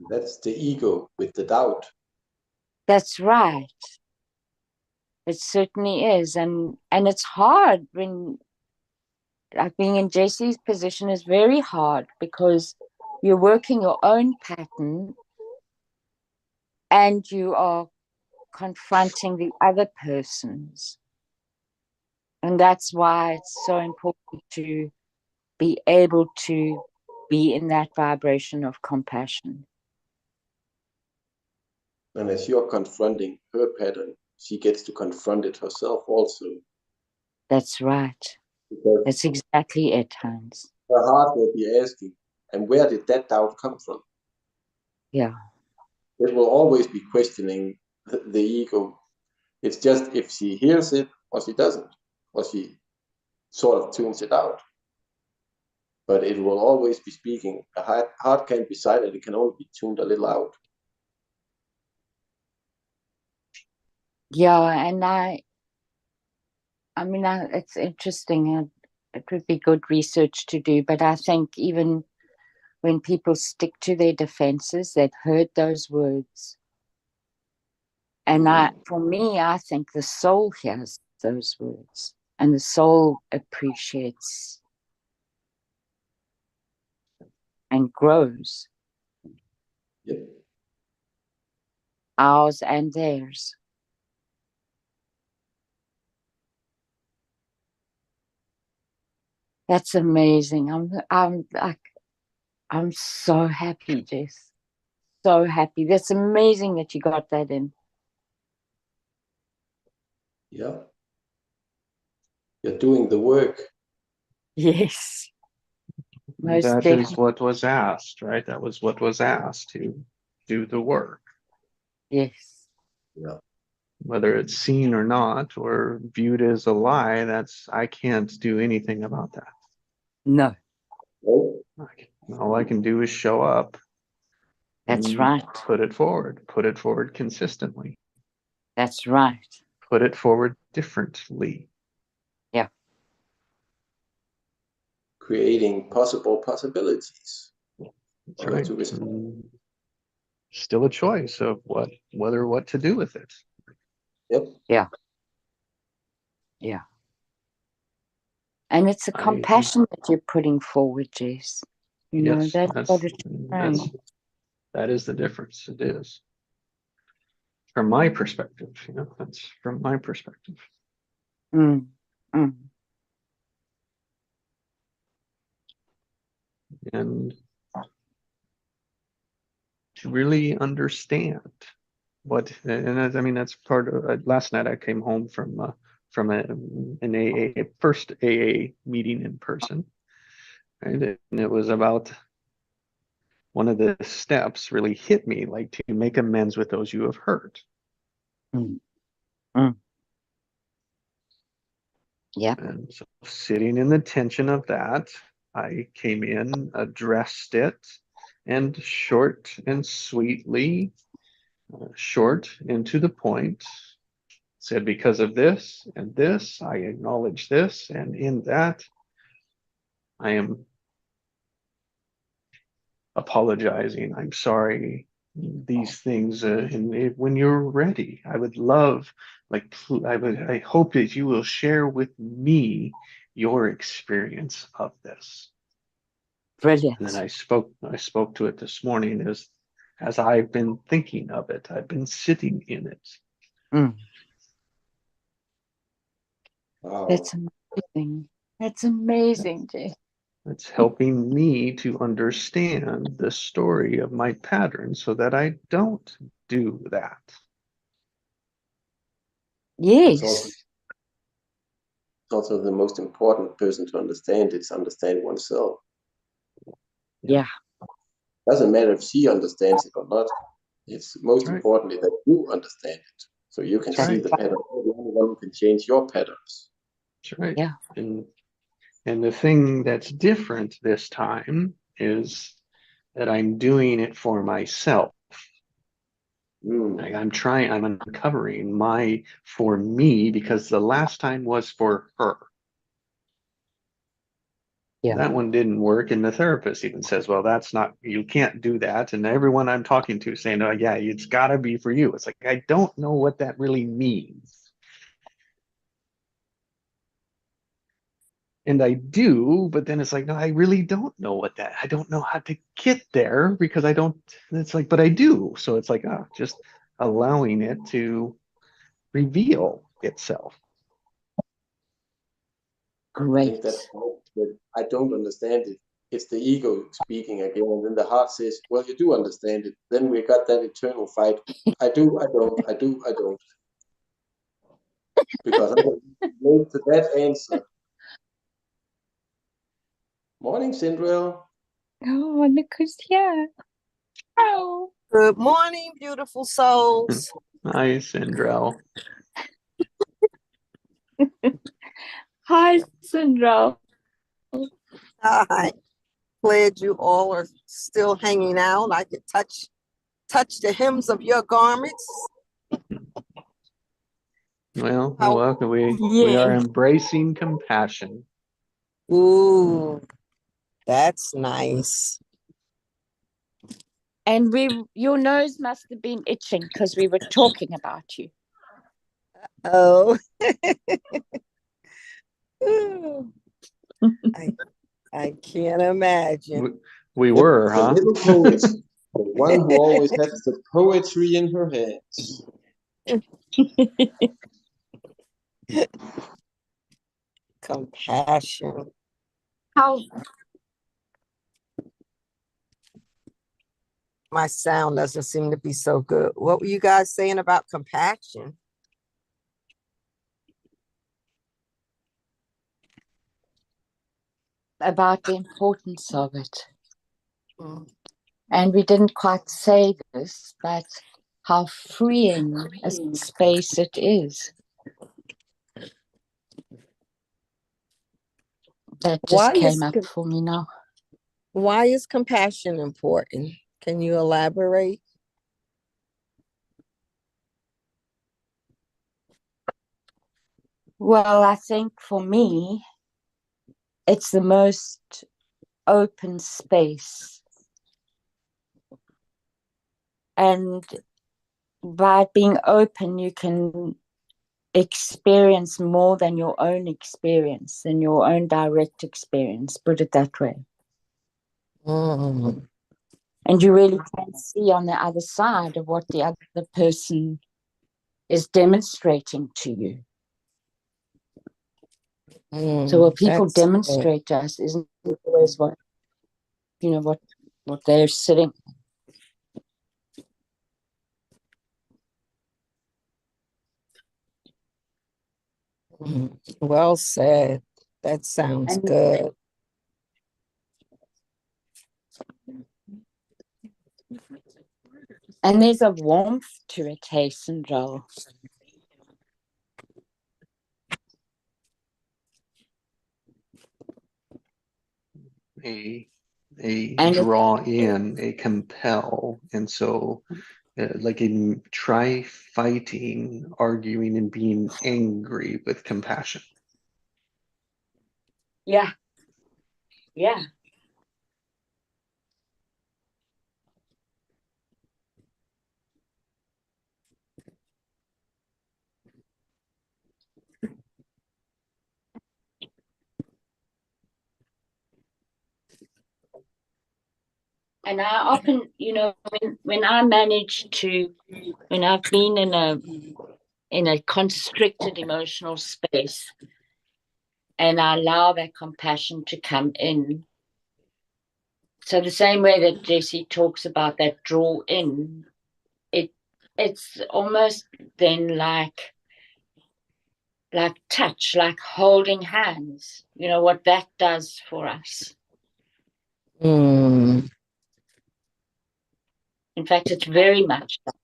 That's the ego with the doubt. That's right. It certainly is. And it's hard when, like, being in Jesse's position is very hard because you're working your own pattern and you are confronting the other person's. And that's why it's so important to be able to be in that vibration of compassion. And as you're confronting her pattern, she gets to confront it herself also. That's right. Because That's exactly it, Hans. her heart will be asking, and where did that doubt come from? Yeah. It will always be questioning the ego. It's just if she hears it or she doesn't, or she sort of tunes it out. But it will always be speaking. A heart can't be silent, it can only be tuned a little out. Yeah, and it's interesting. It would be good research to do, but I think even when people stick to their defenses, they've heard those words. And for me, I think the soul hears those words and the soul appreciates and grows. Yep. Ours and theirs. That's amazing. I'm so happy, Jess. So happy. That's amazing that you got that in. Yeah. You're doing the work. Yes. Most That definitely. is what was asked, right? That was what was asked to do the work. Yes. Yeah. Whether it's seen or not, or viewed as a lie, I can't do anything about that. No, All I can do is show up. that's and right. Put it forward consistently, That's right. put it forward differently. Creating possible possibilities. That's Or right. to respond. Still a choice of what to do with it. Yep. Yeah. And it's a I- compassion that you're putting forward, Jess. You know, Yes, that's what it's that's saying. that is the difference. It is. From my perspective, that's from my perspective. Mm. Mm. And to really understand that's part of last night I came home from an AA first AA meeting in person, right? And it was about one of the steps really hit me, like to make amends with those you have hurt. Mm. Mm. Yeah. And so sitting in the tension of that, I came in, addressed it, and short and sweetly, short and to the point, said, because of this and this, I acknowledge this, and in that, I am apologizing. I'm sorry. These things, and when you're ready, I would love, I hope that you will share with me your experience of this. Brilliant. And then I spoke to it this morning as I've been thinking of it. I've been sitting in it. Mm. Wow. That's amazing. That's amazing, Jess. It's helping me to understand the story of my pattern so that I don't do that. Yes. It's also the most important person to understand. It's understand oneself. Yeah. Doesn't matter if she understands it or not. It's most Right. importantly that you understand it, so you can That's see right. the pattern. You're the only one who can change your patterns. That's right. Yeah. And the thing that's different this time is that I'm doing it for myself. Like I'm uncovering for me, because the last time was for her. Yeah. That one didn't work. And the therapist even says, well, you can't do that. And everyone I'm talking to saying, oh yeah, it's gotta be for you. It's like, I don't know what that really means. And I do, but then it's like, no, I really don't know I don't know how to get there, because it's like, but I do. So it's like, just allowing it to reveal itself. I Great. think that's that I don't understand it. It's the ego speaking again, and then the heart says, well, you do understand it. Then we got that eternal fight. I do, I don't, I do, I don't. Because I'm going to relate to that answer. Morning, Cinderella. Oh, look who's here. Oh. Good morning, beautiful souls. Hi, Sindrell. Hi, Sandra. Hi. Glad you all are still hanging out. I could touch the hems of your garments. Well, How- welcome. We are embracing compassion. Ooh, that's nice. And your nose must have been itching because we were talking about you. Oh. I can't imagine. We were, The huh? little poet, the one who always has the poetry in her hands. Compassion. How? My sound doesn't seem to be so good. What were you guys saying about compassion? about the importance of it. Mm. And we didn't quite say this, but how freeing a space it is. That just Why came is up for me now. Why is compassion important? Can you elaborate? Well, I think for me, it's the most open space. And by being open, you can experience more than your own experience, than your own direct experience, put it that way. Mm. And you really can see on the other side of what the other person is demonstrating to you. So what people That's good. demonstrate to us isn't always what, you know, what they're sitting. Well said. That sounds And- good. And there's a warmth to it, Hasten, Joel. a And draw in, a compel, and so like in try fighting, arguing, and being angry with compassion. yeah. And I often, when I manage to, when I've been in a constricted emotional space, and I allow that compassion to come in. So the same way that Jesse talks about that draw in, it's almost then like touch, like holding hands. You know what that does for us. Mm. In fact, it's very much that.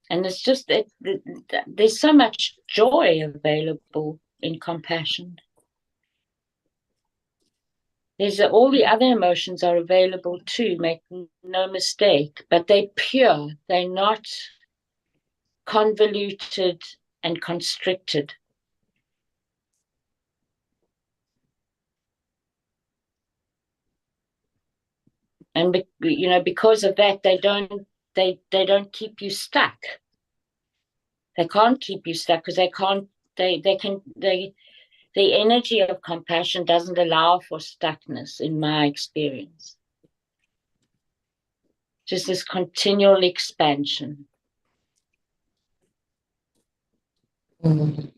And it's just that there's so much joy available in compassion. There's all the other emotions are available too, make no mistake, but they're pure. They're not convoluted and constricted. And because of that, they don't keep you stuck. They can't keep you stuck because the energy of compassion doesn't allow for stuckness in my experience. Just this continual expansion. Mm.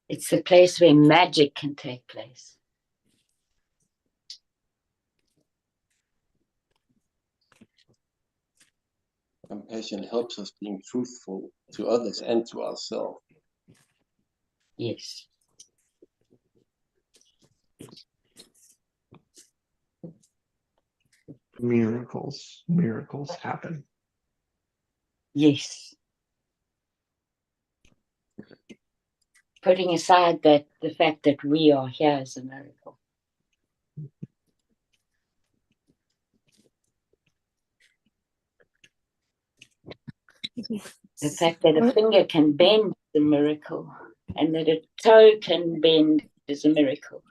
It's the place where magic can take place. Compassion helps us being truthful to others and to ourselves. Yes. Miracles happen. Yes. Putting aside the fact that we are here is a miracle. The fact that a finger can bend is a miracle, and that a toe can bend is a miracle.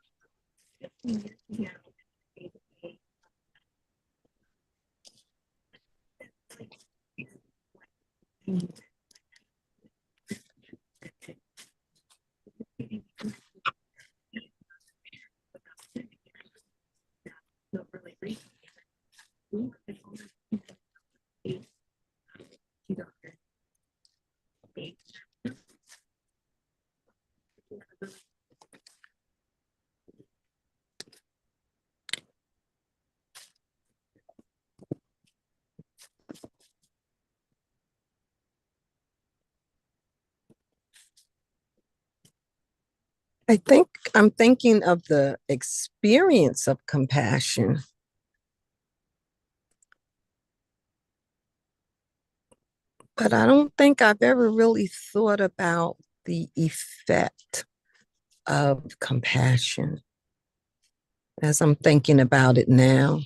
I think I'm thinking of the experience of compassion. But I don't think I've ever really thought about the effect of compassion as I'm thinking about it now.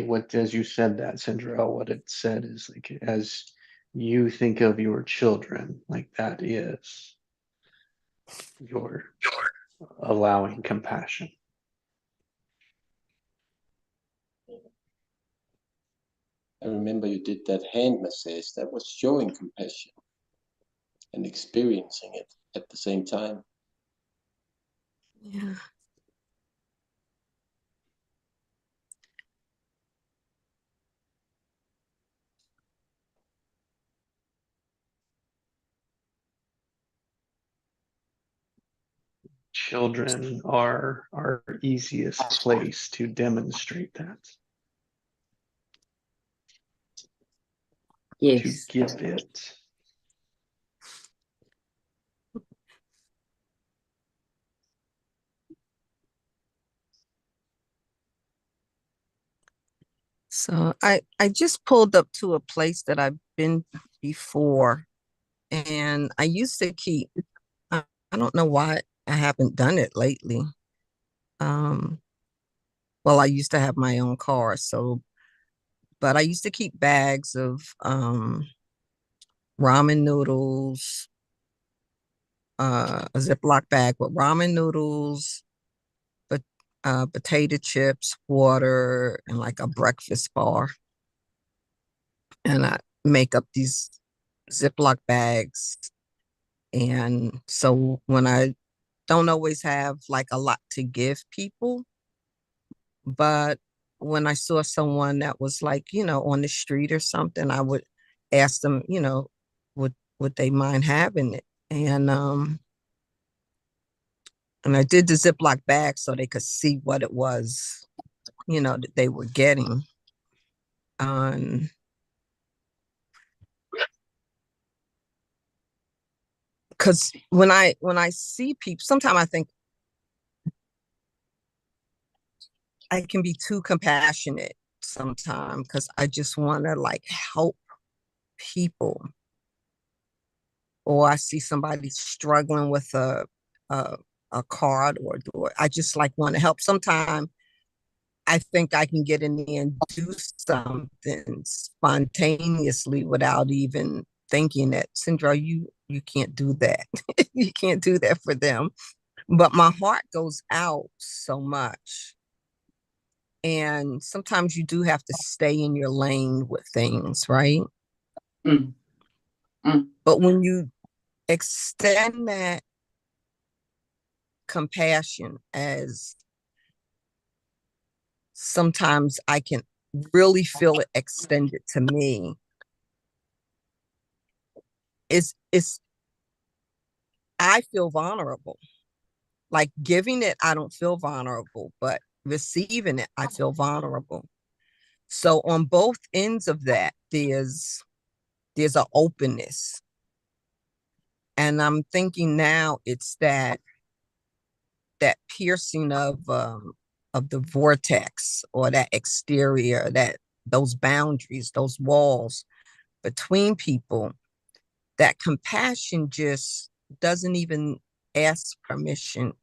What, as you said that, Sandra, what it said is like, as you think of your children, like that is your allowing compassion. I remember you did that hand massage. That was showing compassion and experiencing it at the same time. Yeah. Children are our easiest place to demonstrate that, to Yes. give it. So I just pulled up to a place that I've been before, and I used to keep, I don't know why I haven't done it lately. Um, well, I used to have my own car, so, but I used to keep bags of ramen noodles, a Ziploc bag with ramen noodles, but potato chips, water, and like a breakfast bar. And I make up these Ziploc bags. And so when I don't always have like a lot to give people, but when I saw someone that was like, on the street or something, I would ask them, would they mind having it? And I did the Ziploc bag so they could see what it was, that they were getting. Because when I see people, sometimes I think I can be too compassionate sometimes because I just want to like help people. Or I see somebody struggling with a, a card or door. I just like want to help. Sometimes I think I can get in there and do something spontaneously without even thinking that, Sandra, you can't do that. You can't do that for them. But my heart goes out so much. And sometimes you do have to stay in your lane with things, right? Mm. Mm. But when you extend that compassion, as sometimes I can really feel it extended to me, it's I feel vulnerable. Like giving it, I don't feel vulnerable, but receiving it, I feel vulnerable. So on both ends of that, there's an openness. And I'm thinking now it's that piercing of the vortex, or that exterior, that those boundaries, those walls between people, that compassion just doesn't even ask permission.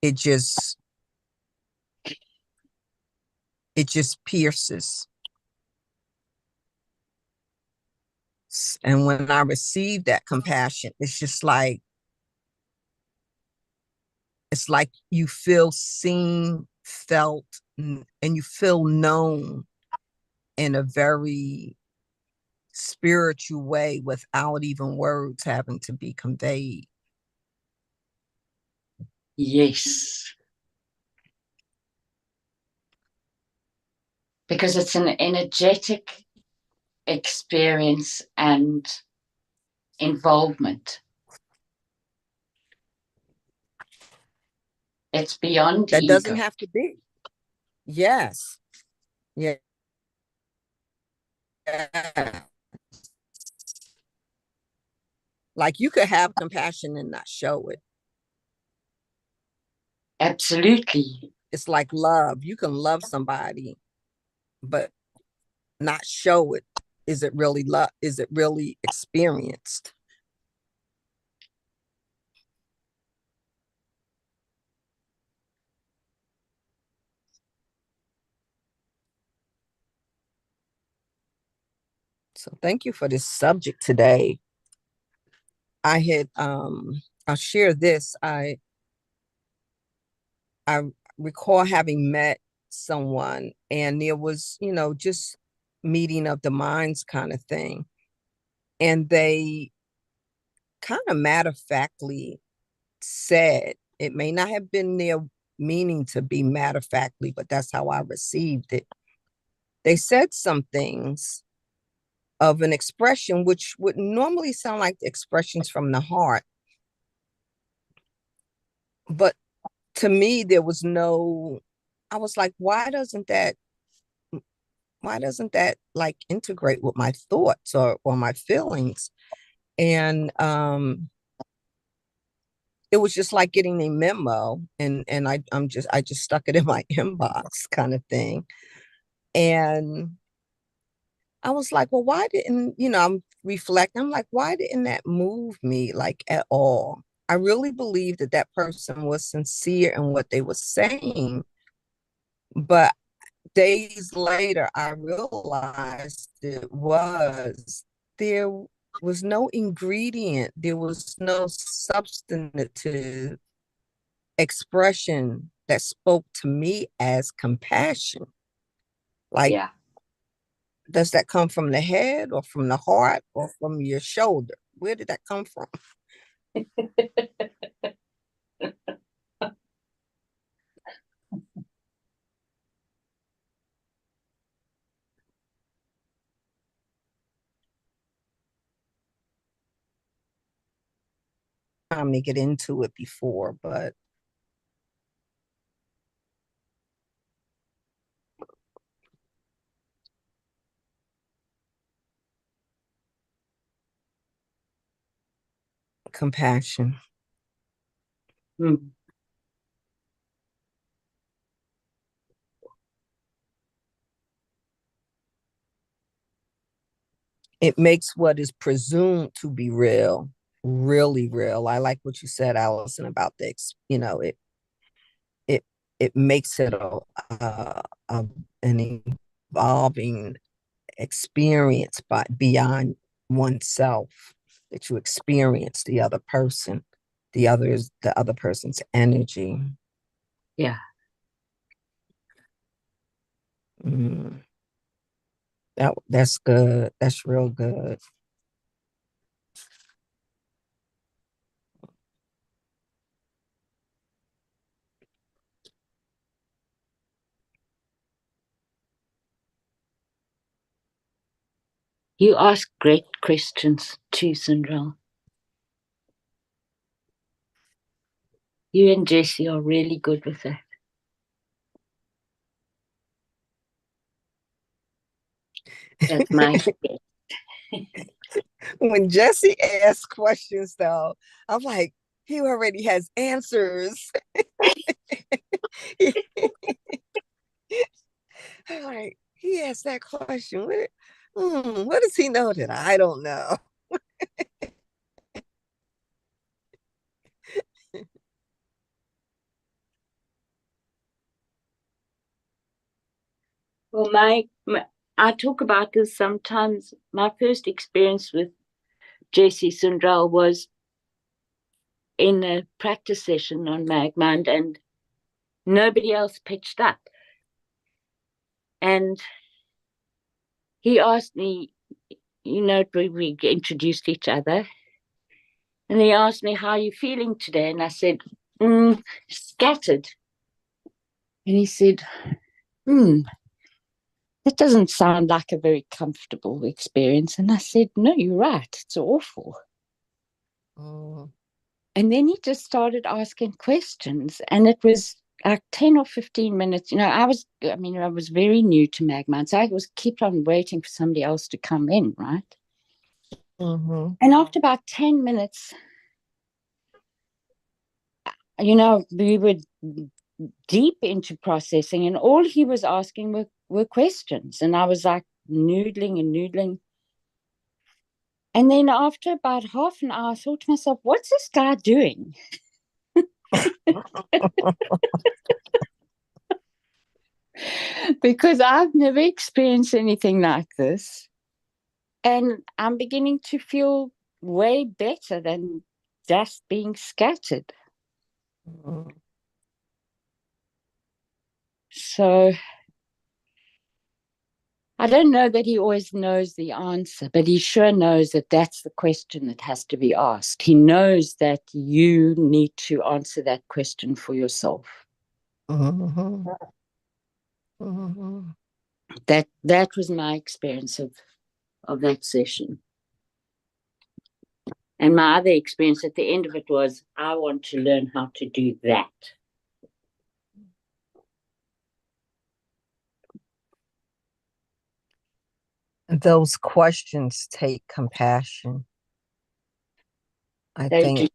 It just pierces. And when I receive that compassion, it's just like, it's like you feel seen, felt, and you feel known in a very spiritual way without even words having to be conveyed. Yes. Because it's an energetic experience and involvement. It's beyond That ego. doesn't have to be. Yes. Yeah. Like you could have compassion and not show it. Absolutely. It's like love. You can love somebody, but not show it. Is it really love? Is it really experienced? So thank you for this subject today. I had I'll share this. I recall having met someone and there was, just meeting of the minds kind of thing. And they kind of matter of factly said, it may not have been their meaning to be matter of factly, but that's how I received it. They said some things of an expression which would normally sound like expressions from the heart. But to me, there was no, I was like, why doesn't that like integrate with my thoughts or my feelings? And it was just like getting a memo, and I just stuck it in my inbox kind of thing. And I was like, well, why didn't, I'm reflecting, I'm like, why didn't that move me like at all? I really believe that that person was sincere in what they were saying. But days later, I realized there was no ingredient, there was no substantive expression that spoke to me as compassion. Like, Yeah. does that come from the head or from the heart or from your shoulder? Where did that come from? Time to get into it before, but compassion. Mm. It makes what is presumed to be real really real. I like what you said, Allison, about it it makes it an evolving experience beyond oneself, that you experience the other person, the other person's energy. Yeah. Mm. That's good. That's real good. You ask great questions too, Cinderella. You and Jessie are really good with that. That's my When Jesse asks questions, though, I'm like, he already has answers. I'm like, he asked that question. What does he know that I don't know? Well, I talk about this sometimes. My first experience with Jesse Sundral was in a practice session on Magmind, and nobody else pitched up. And he asked me, we introduced each other, and he asked me, how are you feeling today? And I said, scattered. And he said, that doesn't sound like a very comfortable experience. And I said, no, you're right. It's awful. Mm. And then he just started asking questions, and it was like 10 or 15 minutes. I was very new to Magmind, so I kept on waiting for somebody else to come in, right? Mm-hmm. And after about 10 minutes, we were deep into processing, and all he was asking were questions. And I was like noodling and noodling. And then after about half an hour, I thought to myself, what's this guy doing? Because I've never experienced anything like this. And I'm beginning to feel way better than just being scattered. Mm. So I don't know that he always knows the answer, but he sure knows that that's the question that has to be asked. He knows that you need to answer that question for yourself. Mm-hmm. Mm-hmm. That was my experience of that session. And my other experience at the end of it was, I want to learn how to do that. Those questions take compassion. I They think do.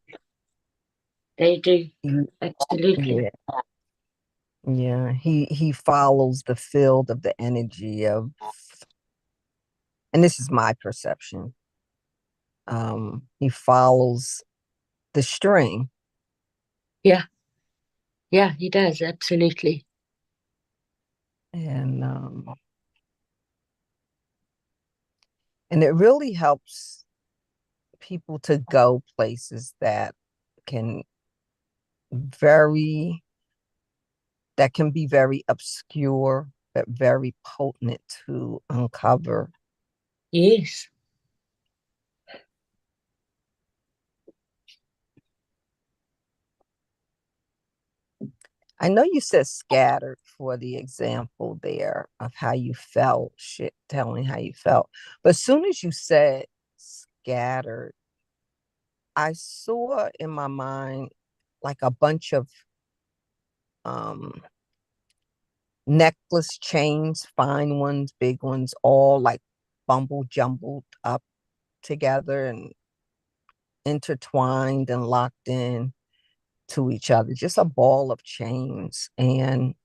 They do. you- Absolutely. yeah. He follows the field of the energy of, and this is my perception. He follows the string. Yeah. Yeah, he does. Absolutely. And it really helps people to go places that can be very obscure, but very potent to uncover. Yes. I know you said scattered for the example there of how you felt, telling how you felt. But as soon as you said scattered, I saw in my mind like a bunch of necklace chains, fine ones, big ones, all like jumbled up together and intertwined and locked in to each other, just a ball of chains. And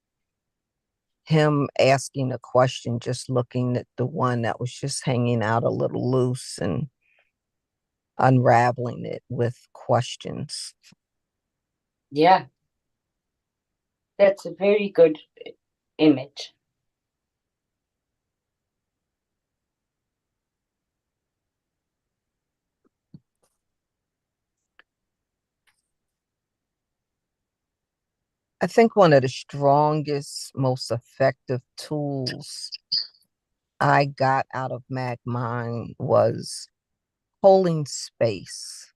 him asking a question, just looking at the one that was just hanging out a little loose and unraveling it with questions. Yeah. That's a very good image. I think one of the strongest, most effective tools I got out of Magmind was holding space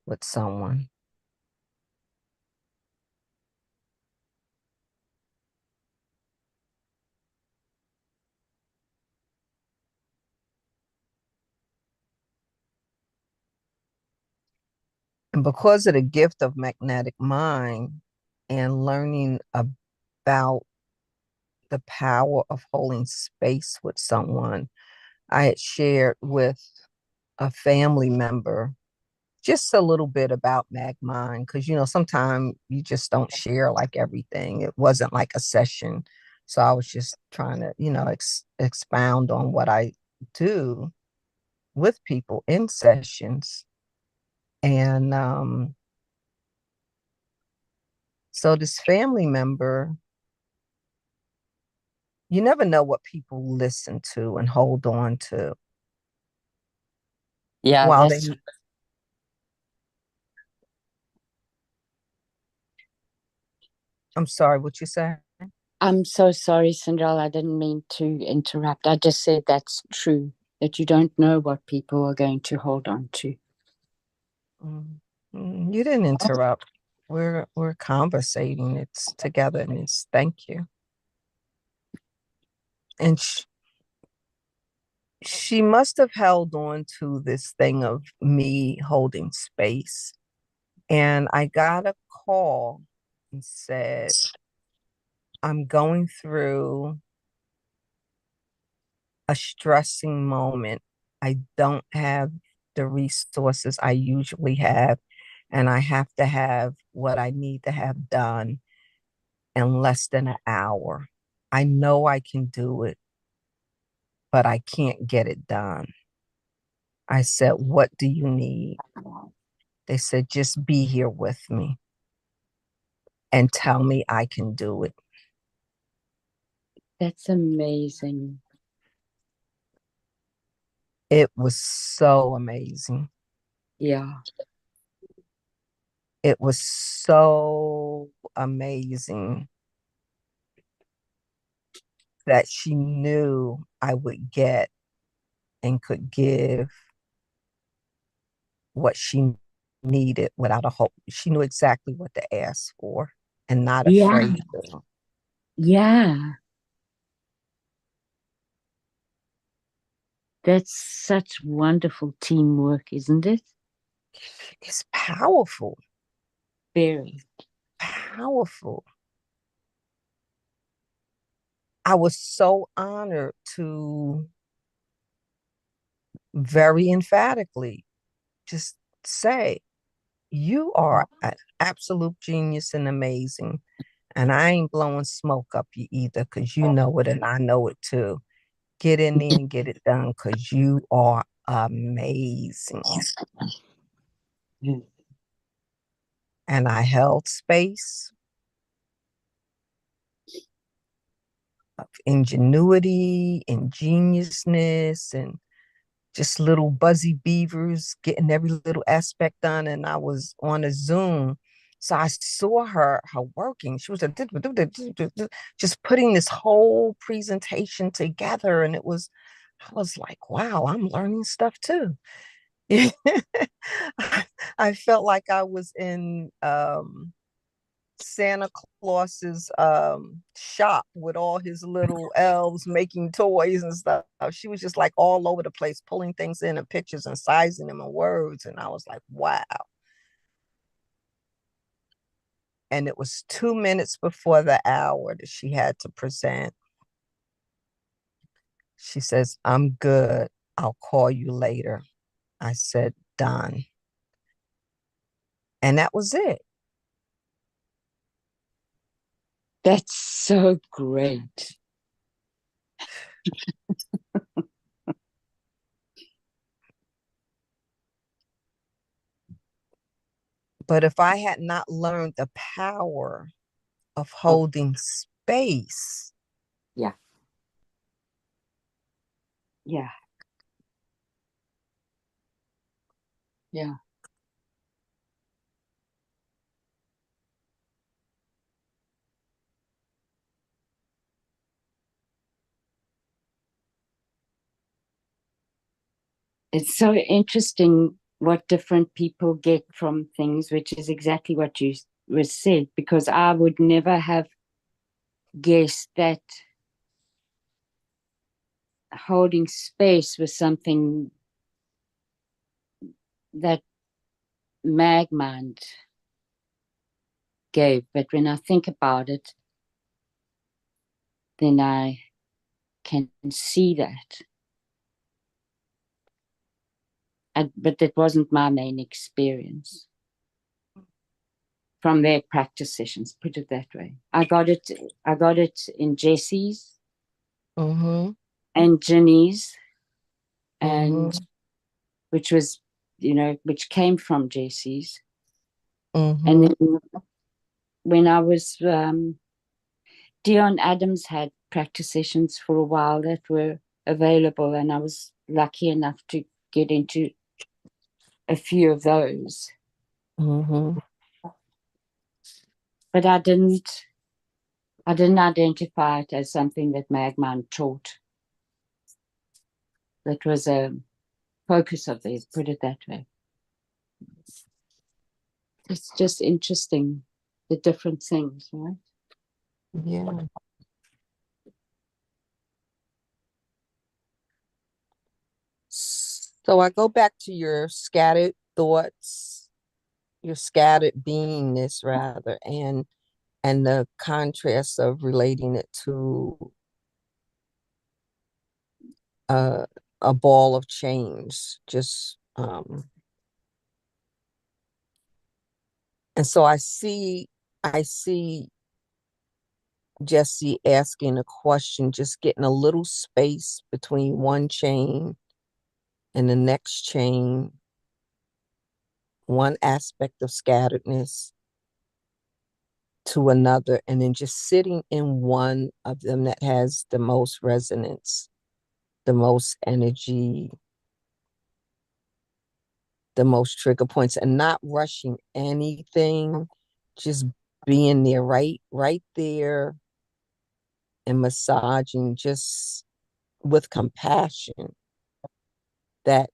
with someone. And because of the gift of magnetic mind and learning about the power of holding space with someone, I had shared with a family member just a little bit about Magmind, because sometimes you just don't share like everything. It wasn't like a session, so I was just trying to expound on what I do with people in sessions. And so this family member You never know what people listen to and hold on to Yeah, while that's they. I'm sorry, what you say? I'm so sorry, Cinderella. I didn't mean to interrupt. I just said that's true, that you don't know what people are going to hold on to. You didn't interrupt. We're conversating. It's togetherness. Thank you. And she must have held on to this thing of me holding space. And I got a call and said, I'm going through a stressing moment. I don't have the resources I usually have, and I have to have what I need to have done in less than an hour. I know I can do it, but I can't get it done. I said, what do you need? They said, just be here with me and tell me I can do it. That's amazing. It was so amazing. Yeah. It was so amazing that she knew I would get and could give what she needed without a hope. She knew exactly what to ask for and not Yeah. afraid to. Yeah. That's such wonderful teamwork, isn't it? It's powerful. Very. Powerful. I was so honored to very emphatically just say, you are an absolute genius and amazing. And I ain't blowing smoke up you either, because you know it and I know it too. Get in there and get it done, because you are amazing. And I held space of ingenuity, ingeniousness, and just little buzzy beavers getting every little aspect done. And I was on a Zoom. So I saw her working. She was just putting this whole presentation together. And I was like, wow, I'm learning stuff too. I felt like I was in Santa Claus's shop with all his little elves making toys and stuff. She was just like all over the place, pulling things in and pictures and sizing them and words. And I was like, wow. And it was 2 minutes before the hour that she had to present. She says, I'm good. I'll call you later. I said, done. And that was it. That's so great. But if I had not learned the power of holding space. Yeah. Yeah. Yeah. It's so interesting what different people get from things, which is exactly what you was said, because I would never have guessed that holding space was something that Magmind gave. But when I think about it, then I can see that. But that wasn't my main experience from their practice sessions, put it that way. I got it in Jesse's and Ginny's, and which was, which came from Jesse's. And then when I was, Dion Adams had practice sessions for a while that were available, and I was lucky enough to get into a few of those. Mm-hmm. But I didn't identify it as something that Magmind taught. That was a focus of theirs, put it that way. It's just interesting, the different things, right? Yeah. So I go back to your scattered thoughts, your scattered beingness rather, and the contrast of relating it to a ball of change. Just and so I see Jesse asking a question, just getting a little space between one chain and the next chain, one aspect of scatteredness to another, and then just sitting in one of them that has the most resonance, the most energy, the most trigger points, and not rushing anything, just being there, right there, and massaging just with compassion that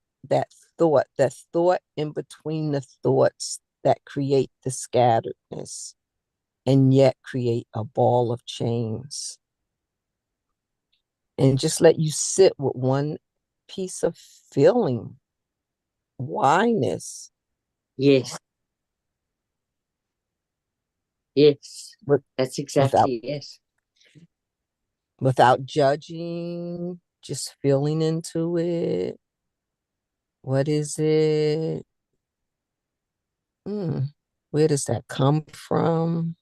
thought in between the thoughts that create the scatteredness and yet create a ball of chains, and just let you sit with one piece of feeling, whyness. Yes. Yes. With, That's exactly, yes. without judging, just feeling into it. What is it? Where does that come from?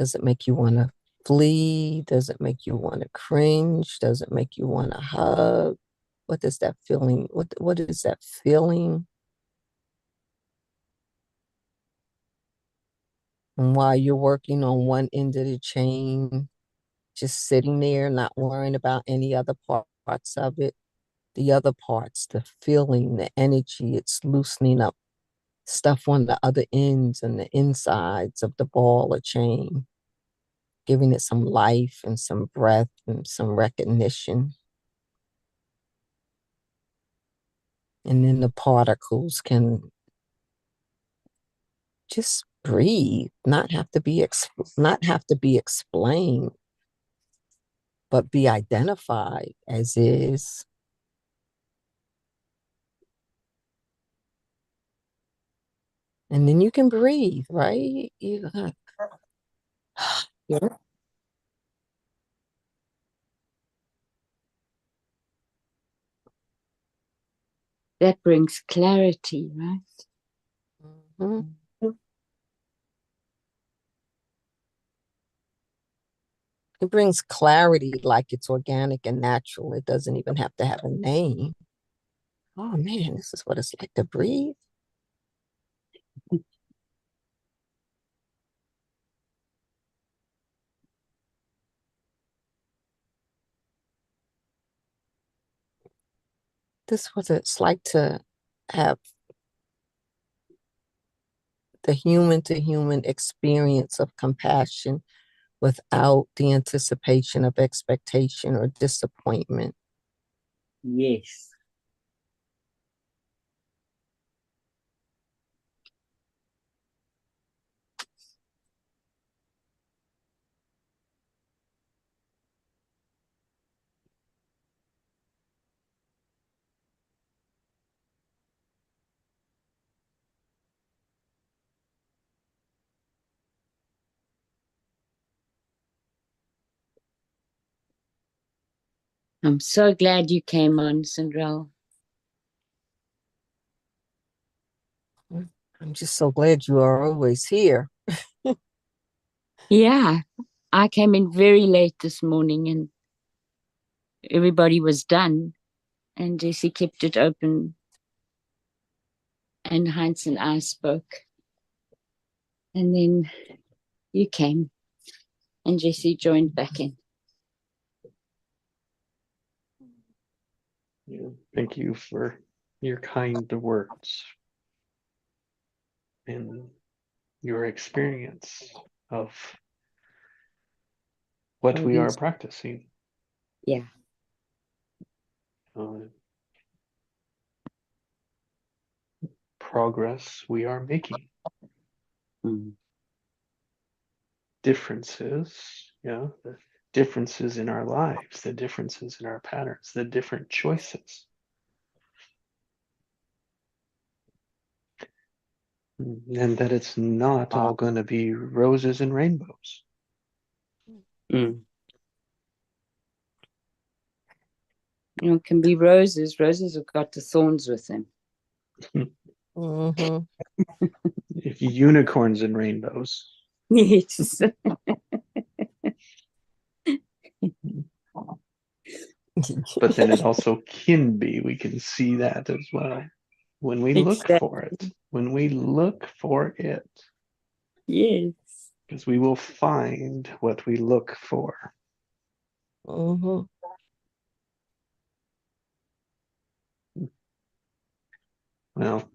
Does it make you want to flee? Does it make you want to cringe? Does it make you want to hug? What does that feeling, what is that feeling? And while you're working on one end of the chain, just sitting there, not worrying about any other parts of it, the other parts, the feeling, the energy, it's loosening up stuff on the other ends and the insides of the ball or chain, giving it some life and some breath and some recognition. And then the particles can just breathe, not have to be explained, but be identified as is. And then you can breathe, right? Yeah. That brings clarity, right? Mhm. It brings clarity, like it's organic and natural. It doesn't even have to have a name. Oh man, this is what it's like to breathe. This is what it's like to have the human to human experience of compassion without the anticipation of expectation or disappointment. Yes. I'm so glad you came on, Cinderella. I'm just so glad you are always here. Yeah, I came in very late this morning and everybody was done, and Jessie kept it open, and Heinz and I spoke, and then you came, And Jessie joined back in. Yeah, thank you for your kind words and your experience of what we are practicing. Yeah. Progress we are making. Mm. Differences, the differences in our lives, the differences in our patterns, the different choices. And that it's not all going to be roses and rainbows. Mm. You know, it can be roses. Roses have got the thorns with them. Mm-hmm. Unicorns and rainbows. Yes. But then it also can be, we can see that as well. When we look for it, when we look for it. Yes. Because we will find what we look for. Mm-hmm. Well,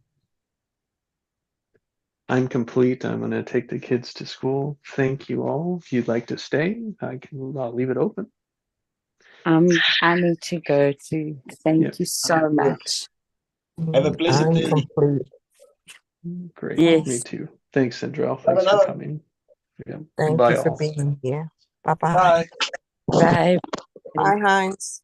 I'm complete. I'm going to take the kids to school. Thank you all. If you'd like to stay, I'll leave it open. I need to go too. Thank you so much. Have a blessed I'm day. complete. Great. Yes. Me too. Thanks, Central. Thanks for coming. Yeah. Thank Bye you for all. being here. Bye-bye. Bye. Bye. Bye, Heinz.